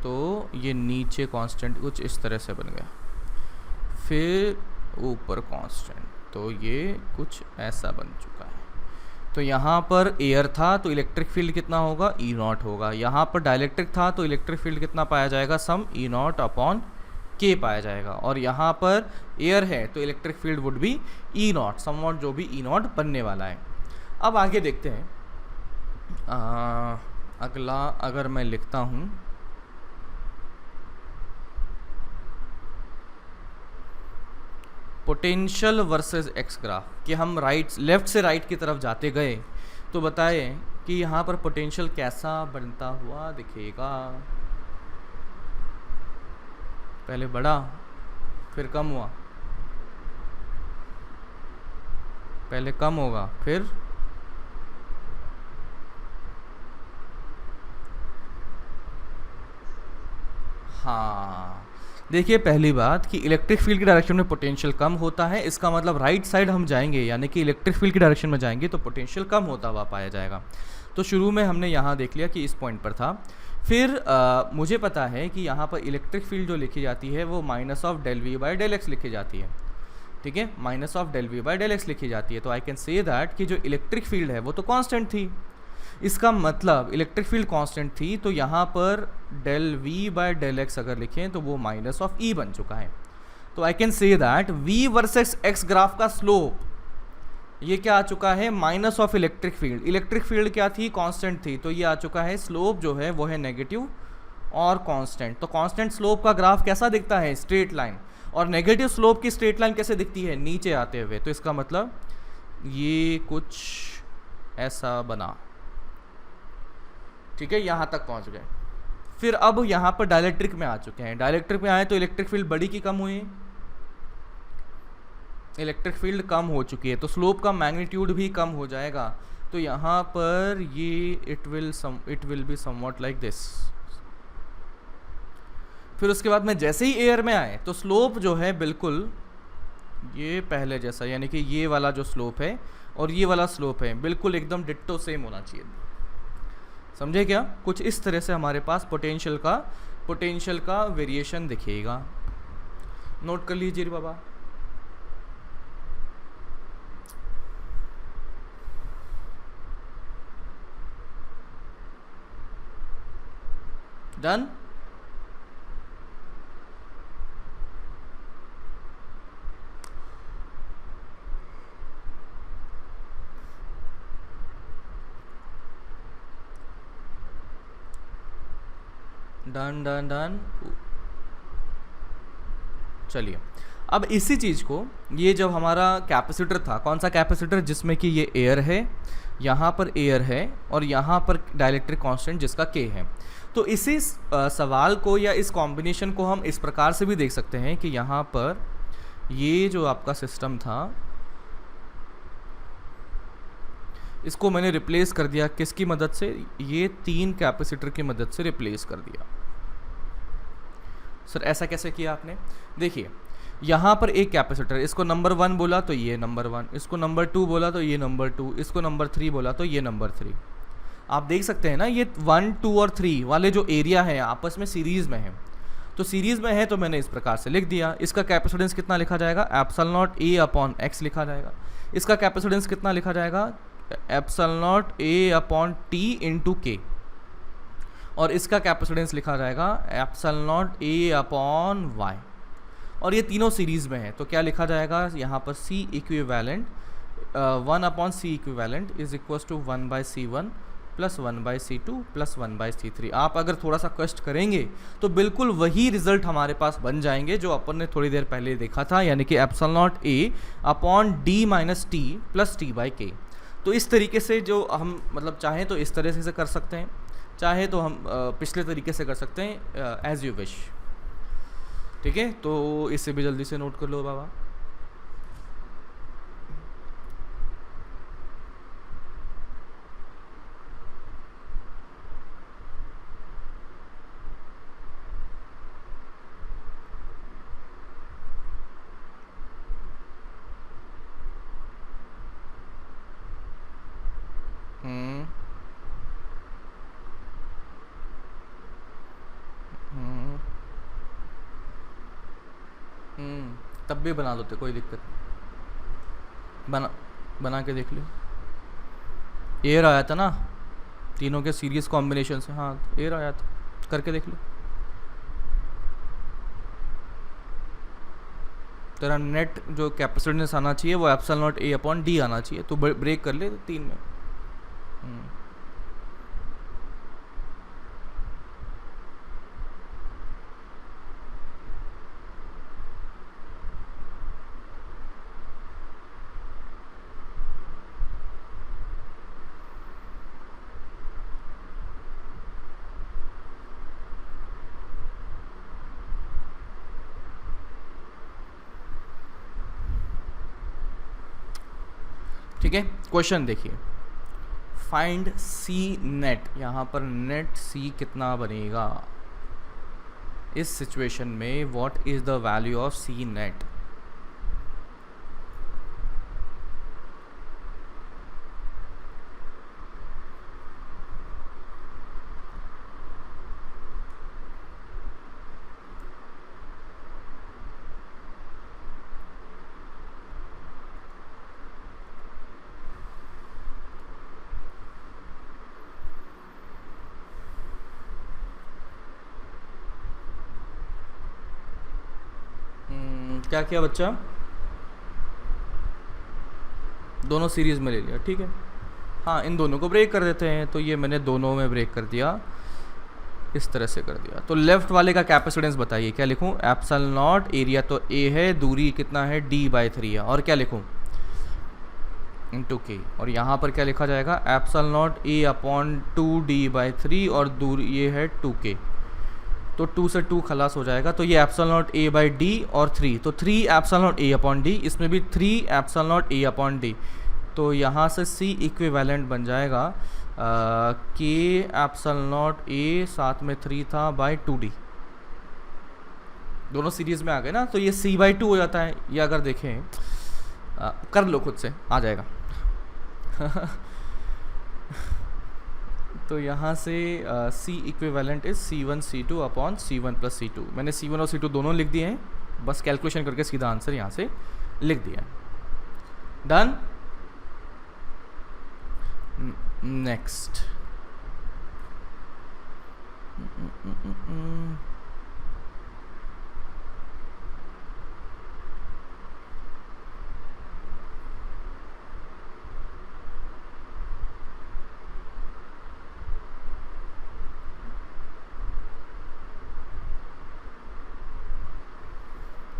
तो ये नीचे कांस्टेंट कुछ इस तरह से बन गया, फिर ऊपर कांस्टेंट, तो ये कुछ ऐसा बन चुका है। तो यहाँ पर एयर था तो इलेक्ट्रिक फील्ड कितना होगा, ई नॉट होगा। यहाँ पर डाइलेक्ट्रिक था तो इलेक्ट्रिक फील्ड कितना पाया जाएगा, सम ई नॉट अपॉन के पाया जाएगा। और यहाँ पर एयर है तो इलेक्ट्रिक फील्ड वुड भी ई नॉट, सम वॉट जो भी ई नॉट बनने वाला है। अब आगे देखते हैं। अगला अगर मैं लिखता हूँ पोटेंशियल वर्सेस एक्स ग्राफ, कि हम लेफ्ट से राइट की तरफ जाते गए तो बताए कि यहाँ पर पोटेंशियल कैसा बनता हुआ दिखेगा। पहले बढ़ा फिर कम हुआ, पहले कम होगा फिर हाँ। देखिए पहली बात कि इलेक्ट्रिक फील्ड की डायरेक्शन में पोटेंशियल कम होता है, इसका मतलब राइट साइड हम जाएंगे यानी कि इलेक्ट्रिक फील्ड की डायरेक्शन में जाएंगे तो पोटेंशियल कम होता हुआ पाया जाएगा। तो शुरू में हमने यहाँ देख लिया कि इस पॉइंट पर था। फिर मुझे पता है कि यहाँ पर इलेक्ट्रिक फील्ड जो लिखी जाती है वो minus of del V by del X लिखी जाती है, ठीक है, minus of del V by del X लिखी जाती है। तो आई कैन से दैट कि जो इलेक्ट्रिक फील्ड है वो तो कांस्टेंट थी, इसका मतलब इलेक्ट्रिक फील्ड कांस्टेंट थी तो यहाँ पर del V by del X अगर लिखें तो वो माइनस ऑफ ई बन चुका है। तो I can say that V versus x graph का स्लोप ये क्या आ चुका है, minus of electric field. Electric field क्या थी, कांस्टेंट थी, तो ये आ चुका है स्लोप जो है वो है नेगेटिव और कांस्टेंट। तो कांस्टेंट स्लोप का ग्राफ कैसा दिखता है, स्ट्रेट लाइन, और नेगेटिव स्लोप की स्ट्रेट लाइन कैसे दिखती है, नीचे आते हुए। तो इसका मतलब ये कुछ ऐसा बना, ठीक है, यहाँ तक पहुँच गए। फिर अब यहाँ पर डाइलेक्ट्रिक में आ चुके हैं। डाइलेक्ट्रिक में आए तो इलेक्ट्रिक फील्ड बड़ी की कम हुई, इलेक्ट्रिक फील्ड कम हो चुकी है तो स्लोप का मैग्नीट्यूड भी कम हो जाएगा। तो यहाँ पर ये it will be somewhat like this. फिर उसके बाद में जैसे ही एयर में आए तो स्लोप जो है बिल्कुल ये पहले जैसा, यानी कि ये वाला जो स्लोप है और ये वाला स्लोप है बिल्कुल एकदम डिट्टो सेम होना चाहिए। समझे क्या? कुछ इस तरह से हमारे पास पोटेंशियल का वेरिएशन दिखेगा। नोट कर लीजिए बाबा। डन। Done done done. चलिए अब इसी चीज़ को, ये जब हमारा कैपेसिटर था, कौन सा कैपेसिटर, जिसमें कि ये एयर है, यहाँ पर एयर है और यहाँ पर डाइलेक्ट्रिक कांस्टेंट जिसका के है। तो इसी सवाल को या इस कॉम्बिनेशन को हम इस प्रकार से भी देख सकते हैं कि यहाँ पर ये जो आपका सिस्टम था इसको मैंने रिप्लेस कर दिया किसकी मदद से, ये 3 कैपेसिटर की मदद से रिप्लेस कर दिया। सर ऐसा कैसे किया आपने? देखिए यहाँ पर एक कैपेसिटर, इसको नंबर 1 बोला तो ये नंबर 1, इसको नंबर 2 बोला तो ये नंबर 2, इसको नंबर 3 बोला तो ये नंबर 3। आप देख सकते हैं ना ये 1, 2 और 3 वाले जो एरिया है आपस में सीरीज़ में है। तो सीरीज़ में है तो मैंने इस प्रकार से लिख दिया। इसका कैपेसिटेंस कितना लिखा जाएगा, epsilon naught A upon X लिखा जाएगा। इसका कैपेसिटेंस कितना लिखा जाएगा, epsilon naught A upon T into K. और इसका कैपेसिटेंस लिखा जाएगा epsilon naught A upon Y. और ये तीनों सीरीज़ में है तो क्या लिखा जाएगा यहाँ पर, C equivalent 1 upon C equivalent is equal to 1/C1 plus 1/C2 plus 1/C3। आप अगर थोड़ा सा कष्ट करेंगे तो बिल्कुल वही रिजल्ट हमारे पास बन जाएंगे जो अपन ने थोड़ी देर पहले देखा था, यानी कि epsilon naught A upon D minus T plus T by K. तो इस तरीके से जो हम मतलब चाहें तो इस तरह से कर सकते हैं, चाहे तो हम पिछले तरीके से कर सकते हैं, एज यू विश। ठीक है, तो इसे भी जल्दी से नोट कर लो बाबा। हम्म हम्म तब भी बना लो, तो कोई दिक्कत नहीं। बना के देख लो। एयर आया था ना तीनों के सीरीज कॉम्बिनेशन से, हाँ एयर आया था, करके देख लो। तेरा नेट जो कैपेसिटेंस आना चाहिए वो epsilon naught A upon D आना चाहिए, तो ब्रेक कर ले 3 में। ठीक है, क्वेश्चन देखिए, फाइंड सी नेट। यहाँ पर नेट सी कितना बनेगा इस सिचुएशन में, what is the value of C net. क्या किया बच्चा, दोनों सीरीज में ले लिया, ठीक है। हाँ, इन दोनों को ब्रेक कर देते हैं, तो ये मैंने दोनों में ब्रेक कर दिया, इस तरह से कर दिया। तो लेफ्ट वाले का कैपेसिटेंस बताइए, क्या लिखूं, एप्सिलॉन नॉट, एरिया तो ए है, दूरी कितना है d/3 है, और क्या लिखूं इंटू के, और यहाँ पर क्या लिखा जाएगा, epsilon naught A upon 2d/3 और दूरी ये है 2k, तो 2 से 2 खलास हो जाएगा, तो ये epsilon naught A by D और 3, तो 3 epsilon naught A upon D, इसमें भी 3 epsilon naught A upon D. तो यहाँ से सी इक्विवेलेंट बन जाएगा के एप्सिलॉन नॉट ए, साथ में 3 था, बाई 2d। दोनों सीरीज में आ गए ना, तो ये c/2 हो जाता है। ये अगर देखें कर लो खुद से, आ जाएगा। तो यहाँ से C equivalent is C1 C2 upon C1 plus C2। मैंने C1 और C2 दोनों लिख दिए हैं, बस कैलकुलेशन करके सीधा आंसर यहाँ से लिख दिया। डन। नेक्स्ट,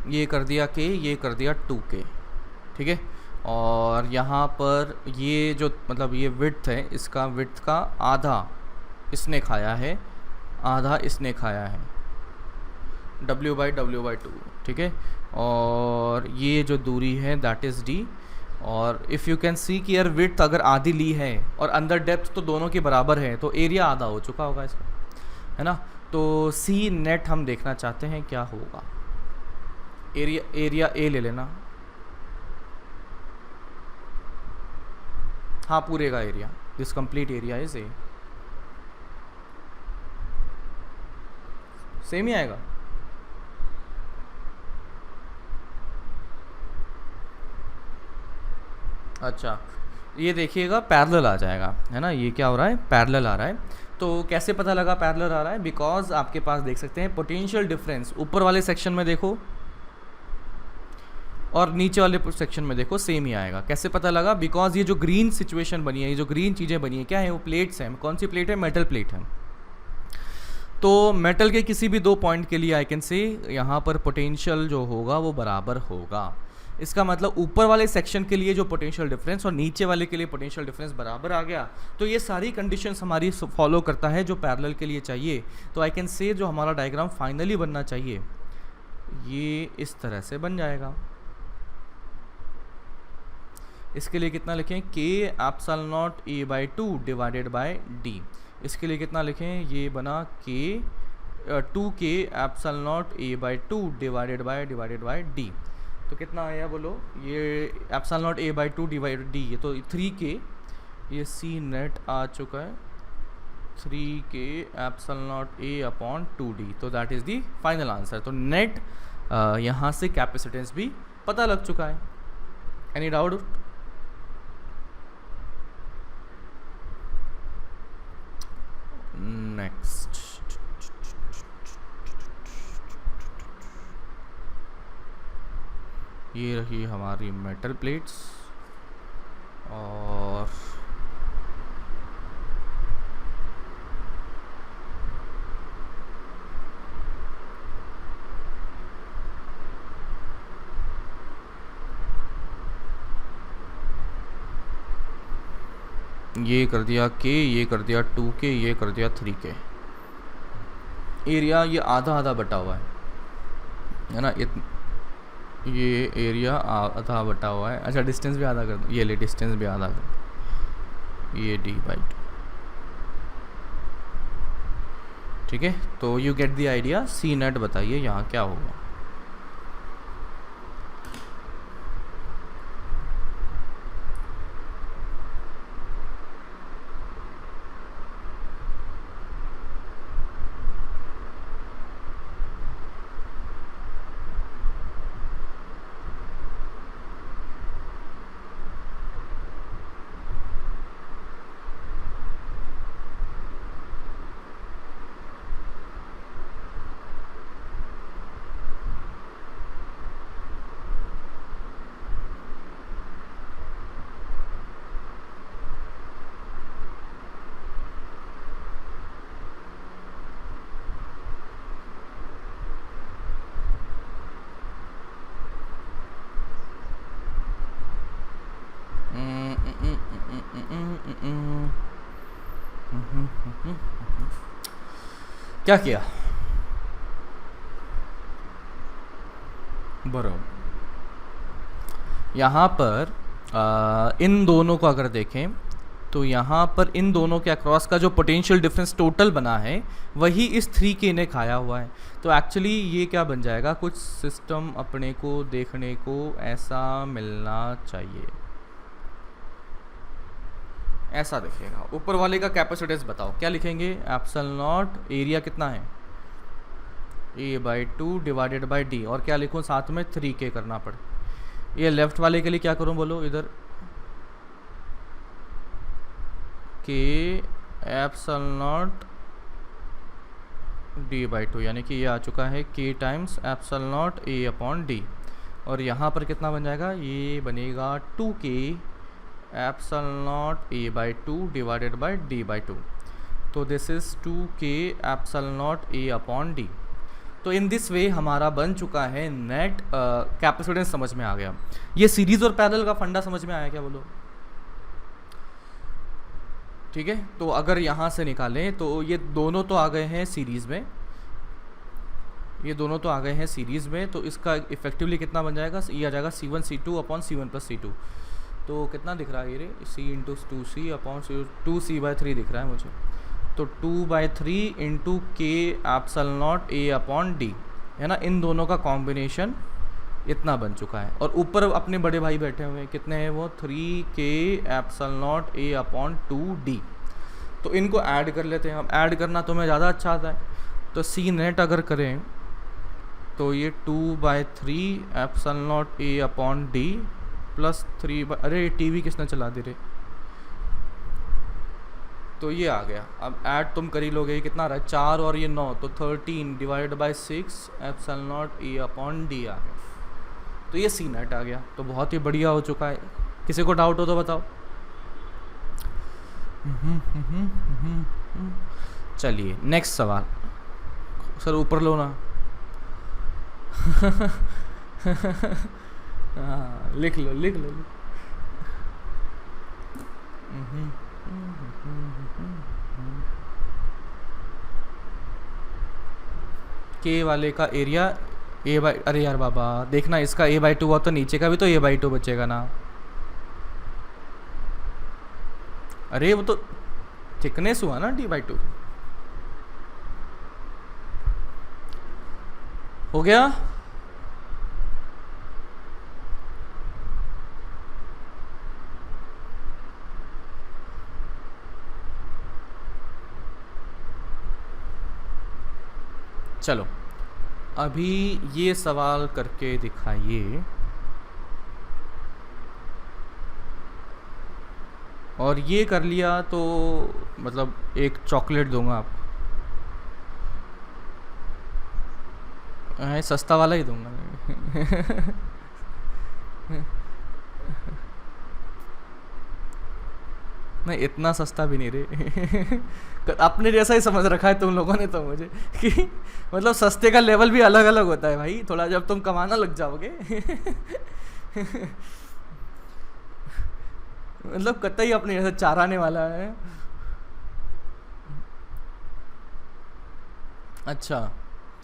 ये कर दिया के, ये कर दिया 2k, ठीक है। और यहाँ पर ये जो मतलब ये विड्थ है, इसका विड्थ का आधा इसने खाया है, आधा इसने खाया है, w/2, ठीक है। और ये जो दूरी है दैट इज़ d, और इफ़ यू कैन सी कि यार विड्थ अगर आधी ली है और अंदर डेप्थ तो दोनों के बराबर है, तो एरिया आधा हो चुका होगा इसका, है ना। तो सी नेट हम देखना चाहते हैं क्या होगा। एरिया ए ले लेना, हाँ पूरे का area, this complete area is A, same ही आएगा। अच्छा, ये देखिएगा पैरेलल आ जाएगा, है ना। ये क्या हो रहा है, पैरेलल आ रहा है। तो कैसे पता लगा पैरेलल आ रहा है, बिकॉज आपके पास देख सकते हैं पोटेंशियल डिफरेंस ऊपर वाले सेक्शन में देखो, और नीचे वाले सेक्शन में देखो सेम ही आएगा। कैसे पता लगा? बिकॉज ये जो ग्रीन सिचुएशन बनी है, ये जो ग्रीन चीज़ें बनी है, क्या है वो? प्लेट्स हैं। कौन सी प्लेट है? मेटल प्लेट है। तो मेटल के किसी भी 2 पॉइंट के लिए आई कैन से यहाँ पर पोटेंशियल जो होगा वो बराबर होगा। इसका मतलब ऊपर वाले सेक्शन के लिए जो पोटेंशियल डिफरेंस और नीचे वाले के लिए पोटेंशियल डिफरेंस बराबर आ गया। तो ये सारी कंडीशंस हमारी फॉलो करता है जो पैरेलल के लिए चाहिए। तो आई कैन से जो हमारा डायग्राम फाइनली बनना चाहिए ये इस तरह से बन जाएगा। इसके लिए कितना लिखें? के epsilon naught A by 2 divided by D. इसके लिए कितना लिखें? ये बना के 2 के epsilon naught A by 2 divided by D. तो कितना आया बोलो? ये epsilon naught A by 2 divided D, ये तो 3 के, ये सी नेट आ चुका है 3 के epsilon naught A upon 2d। तो that is the final answer. तो नेट यहाँ से कैपेसिटेंस भी पता लग चुका है। Any doubt? नेक्स्ट, ये रही हमारी मेटल प्लेट्स और ये कर दिया के, ये कर दिया 2 के, ये कर दिया 3 के। एरिया ये आधा आधा बटा हुआ है ना? ये एरिया आधा बटा हुआ है। अच्छा डिस्टेंस भी आधा कर दो, ये ले डिस्टेंस भी आधा कर, ये d बाई 2। ठीक है, तो you get the idea. C net बताइए यहाँ क्या होगा? क्या किया? बराबर यहाँ पर इन दोनों को अगर देखें तो यहाँ पर इन दोनों के अक्रॉस का जो पोटेंशियल डिफरेंस टोटल बना है वही इस 3k ने खाया हुआ है। तो एक्चुअली ये क्या बन जाएगा? कुछ सिस्टम अपने को देखने को ऐसा मिलना चाहिए, ऐसा दिखेगा। ऊपर वाले का कैपेसिटेंस बताओ, क्या लिखेंगे? एप्सिलॉन नॉट, एरिया कितना है? a by 2 divided by D, और क्या लिखूँ साथ में? 3k करना पड़े। ये लेफ्ट वाले के लिए क्या करूँ बोलो? इधर के एप्सिलॉन नॉट डी बाई 2, यानी कि ये आ चुका है k times epsilon not a upon D. और यहाँ पर कितना बन जाएगा? ये बनेगा 2k epsilon not a by 2 divided by d by 2। तो this is 2k epsilon not a upon d। तो इन दिस वे हमारा बन चुका है नेट कैपेसिटेंस। समझ में आ गया? ये सीरीज और पैरेलल का फंडा समझ में आया क्या बोलो? ठीक है, तो अगर यहाँ से निकालें तो ये दोनों तो आ गए हैं सीरीज़ में, ये दोनों तो आ गए हैं सीरीज़ में। तो इसका इफेक्टिवली कितना बन जाएगा? ये आ जाएगा C1 C2 upon C1 plus C2। तो कितना दिख रहा है ये रे? C into 2C upon 2C by 3 दिख रहा है मुझे। तो 2/3 इंटू के epsilon not a upon D, है ना? इन दोनों का कॉम्बिनेशन इतना बन चुका है। और ऊपर अपने बड़े भाई बैठे हुए हैं, कितने हैं वो? 3k epsilon not a upon 2d। तो इनको ऐड कर लेते हैं हम। ऐड करना तुम्हें ज़्यादा अच्छा आता है। तो सी नेट अगर करें तो ये 2/3 epsilon not a upon d plus 3 अरे टीवी किसने चला दी रे? तो ये आ गया। अब ऐड तुम कर ही लोगे, कितना रहा है? 4 और ये 9, तो 13 divide by 6 epsilon not a upon d आ गया। तो ये सी नेट आ गया, तो बहुत ही बढ़िया हो चुका है। किसी को डाउट हो तो बताओ। चलिए नेक्स्ट सवाल। सर ऊपर लो ना। हाँ लिख लो लिख लो। के वाले का एरिया ए बाई, अरे यार बाबा देखना, इसका a/2 हुआ तो नीचे का भी तो a/2 बचेगा ना। अरे वो तो थिकनेस हुआ ना d/2। हो गया। चलो अभी ये सवाल करके दिखाइए, और ये कर लिया तो मतलब एक चॉकलेट दूंगा आपको। सस्ता वाला ही दूंगा। नहीं इतना सस्ता भी नहीं रे। अपने जैसा ही समझ रखा है तुम लोगों ने तो मुझे कि मतलब सस्ते का लेवल भी अलग अलग होता है भाई, थोड़ा जब तुम कमाना लग जाओगे। मतलब कतई अपने जैसा चाराने वाला है। अच्छा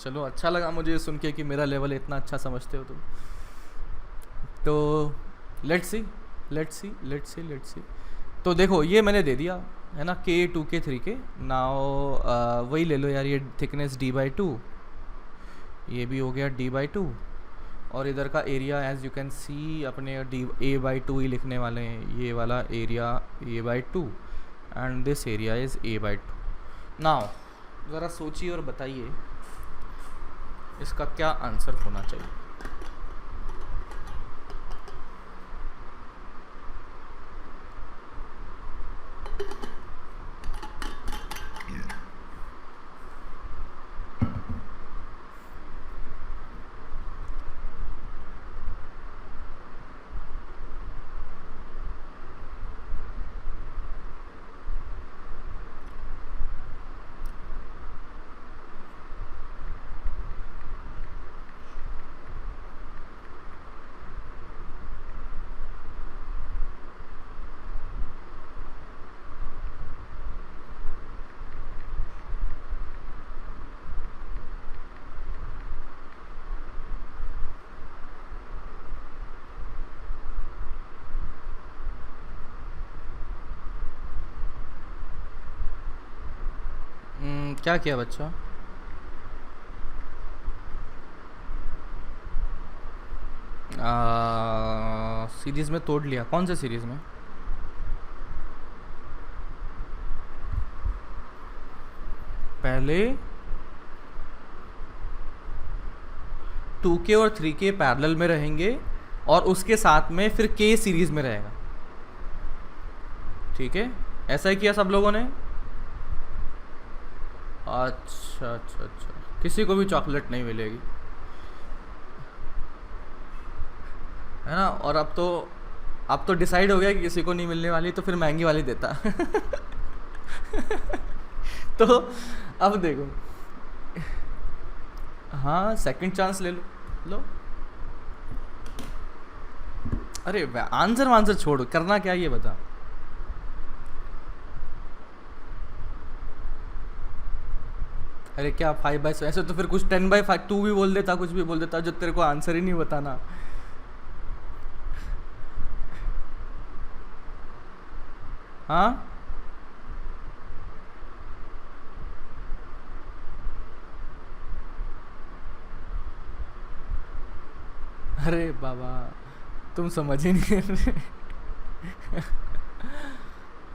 चलो, अच्छा लगा मुझे सुन के कि मेरा लेवल इतना अच्छा समझते हो तुम। तो let's see let's see let's see let's see. तो देखो ये मैंने दे दिया है ना, के 2 के 3 के। नाउ वही ले लो यार, ये थिकनेस d/2, ये भी हो गया d/2, और इधर का area as you can see अपने a/2 ही लिखने वाले हैं। ये वाला area a/2 and this area is a/2। Now ज़रा सोचिए और बताइए इसका क्या आंसर होना चाहिए। क्या किया बच्चा? सीरीज में तोड़ लिया। कौन से सीरीज में? पहले 2K और 3K पैरेलल में रहेंगे और उसके साथ में फिर K सीरीज में रहेगा। ठीक है, ऐसा ही किया सब लोगों ने। अच्छा अच्छा अच्छा, किसी को भी चॉकलेट नहीं मिलेगी है ना। और अब तो डिसाइड हो गया कि किसी को नहीं मिलने वाली, तो फिर महंगी वाली देता। तो अब देखो, हाँ सेकंड चांस ले लो। अरे आंसर छोड़, करना क्या ये बता। अरे क्या 5/5? ऐसे तो फिर कुछ 10/5 तू भी बोल देता, कुछ भी बोल देता, जो तेरे को आंसर ही नहीं बताना। हाँ अरे बाबा तुम समझ ही नहीं रहे।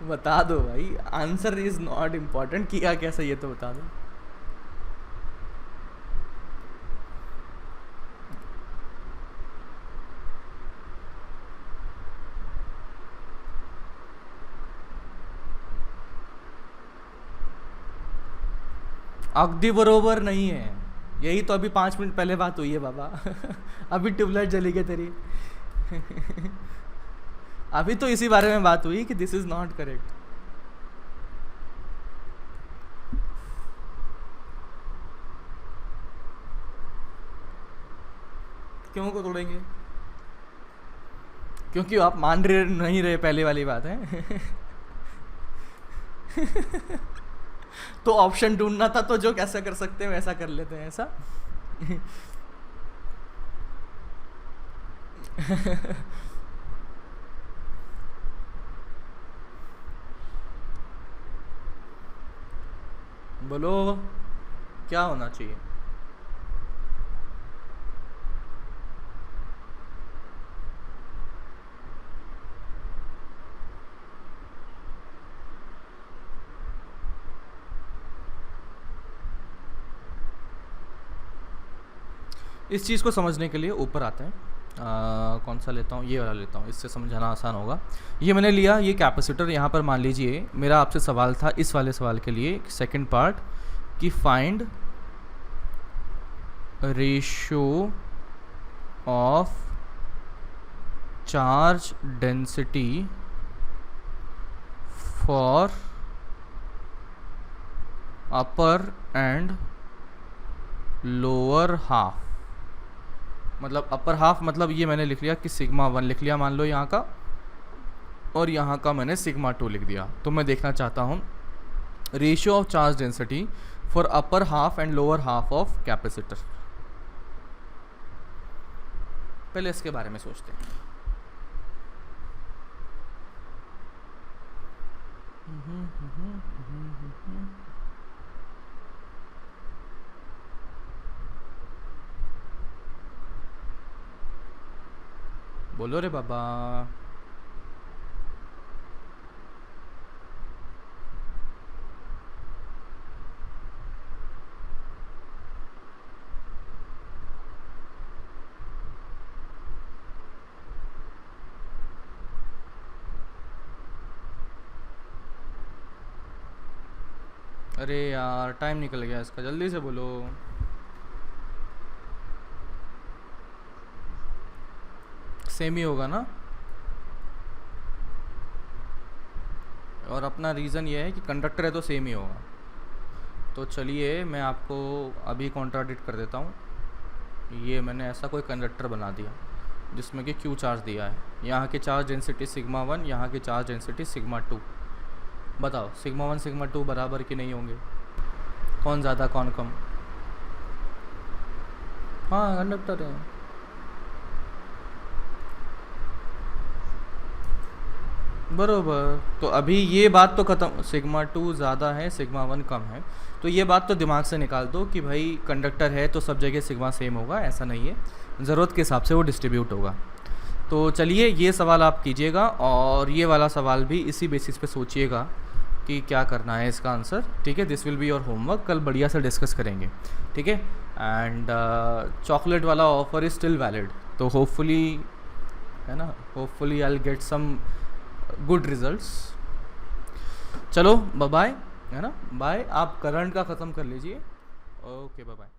बता दो भाई, आंसर इज नॉट इम्पोर्टेंट, किया कैसा ये तो बता दो। अगदी बरोबर नहीं है। यही तो अभी 5 मिनट पहले बात हुई है बाबा। अभी ट्यूबलाइट जली गई तेरी। अभी तो इसी बारे में बात हुई कि दिस इज नॉट करेक्ट। क्यों को तोड़ेंगे? क्योंकि आप मान रहे नहीं रहे, पहले वाली बात है। तो ऑप्शन ढूंढना था, तो जो कैसा कर सकते हैं वैसा कर लेते हैं, ऐसा। बोलो क्या होना चाहिए? इस चीज़ को समझने के लिए ऊपर आते हैं। कौन सा लेता हूँ? ये वाला लेता हूँ, इससे समझाना आसान होगा। ये मैंने लिया, ये कैपेसिटर। यहाँ पर मान लीजिए मेरा आपसे सवाल था इस वाले सवाल के लिए, सेकंड पार्ट, कि find ratio of charge density for upper and lower half. मतलब अपर हाफ मतलब ये मैंने लिख लिया कि सिग्मा 1 लिख लिया मान लो यहाँ का, और यहाँ का मैंने सिग्मा 2 लिख दिया। तो मैं देखना चाहता हूँ ratio of charge density for upper half and lower half of capacitor. पहले इसके बारे में सोचते हैं। बोलो रे बाबा। अरे यार टाइम निकल गया इसका, जल्दी से बोलो। सेम ही होगा ना? और अपना रीज़न ये है कि कंडक्टर है तो सेम ही होगा। तो चलिए मैं आपको अभी कॉन्ट्राडिक्ट कर देता हूँ। ये मैंने ऐसा कोई कंडक्टर बना दिया जिसमें कि क्यू चार्ज दिया है। यहाँ की चार्ज डेंसिटी सिग्मा 1, यहाँ की चार्ज डेंसिटी सिग्मा 2। बताओ सिग्मा 1 सिग्मा 2 बराबर कि नहीं होंगे? कौन ज़्यादा कौन कम? हाँ कंडक्टर है। बरोबर। तो अभी ये बात तो ख़त्म, सिग्मा 2 ज़्यादा है सिग्मा 1 कम है। तो ये बात तो दिमाग से निकाल दो कि भाई कंडक्टर है तो सब जगह सिग्मा सेम होगा, ऐसा नहीं है। ज़रूरत के हिसाब से वो डिस्ट्रीब्यूट होगा। तो चलिए ये सवाल आप कीजिएगा, और ये वाला सवाल भी इसी बेसिस पे सोचिएगा कि क्या करना है इसका आंसर। ठीक है, this will be your homework. कल बढ़िया से डिस्कस करेंगे। ठीक है, एंड चॉकलेट वाला ऑफर इज़ स्टिल वैलिड। तो होपफुली, है ना, hopefully I will get some good results. चलो बाय बाय, है ना, बाय। आप करंट का ख़त्म कर लीजिए। Okay bye bye.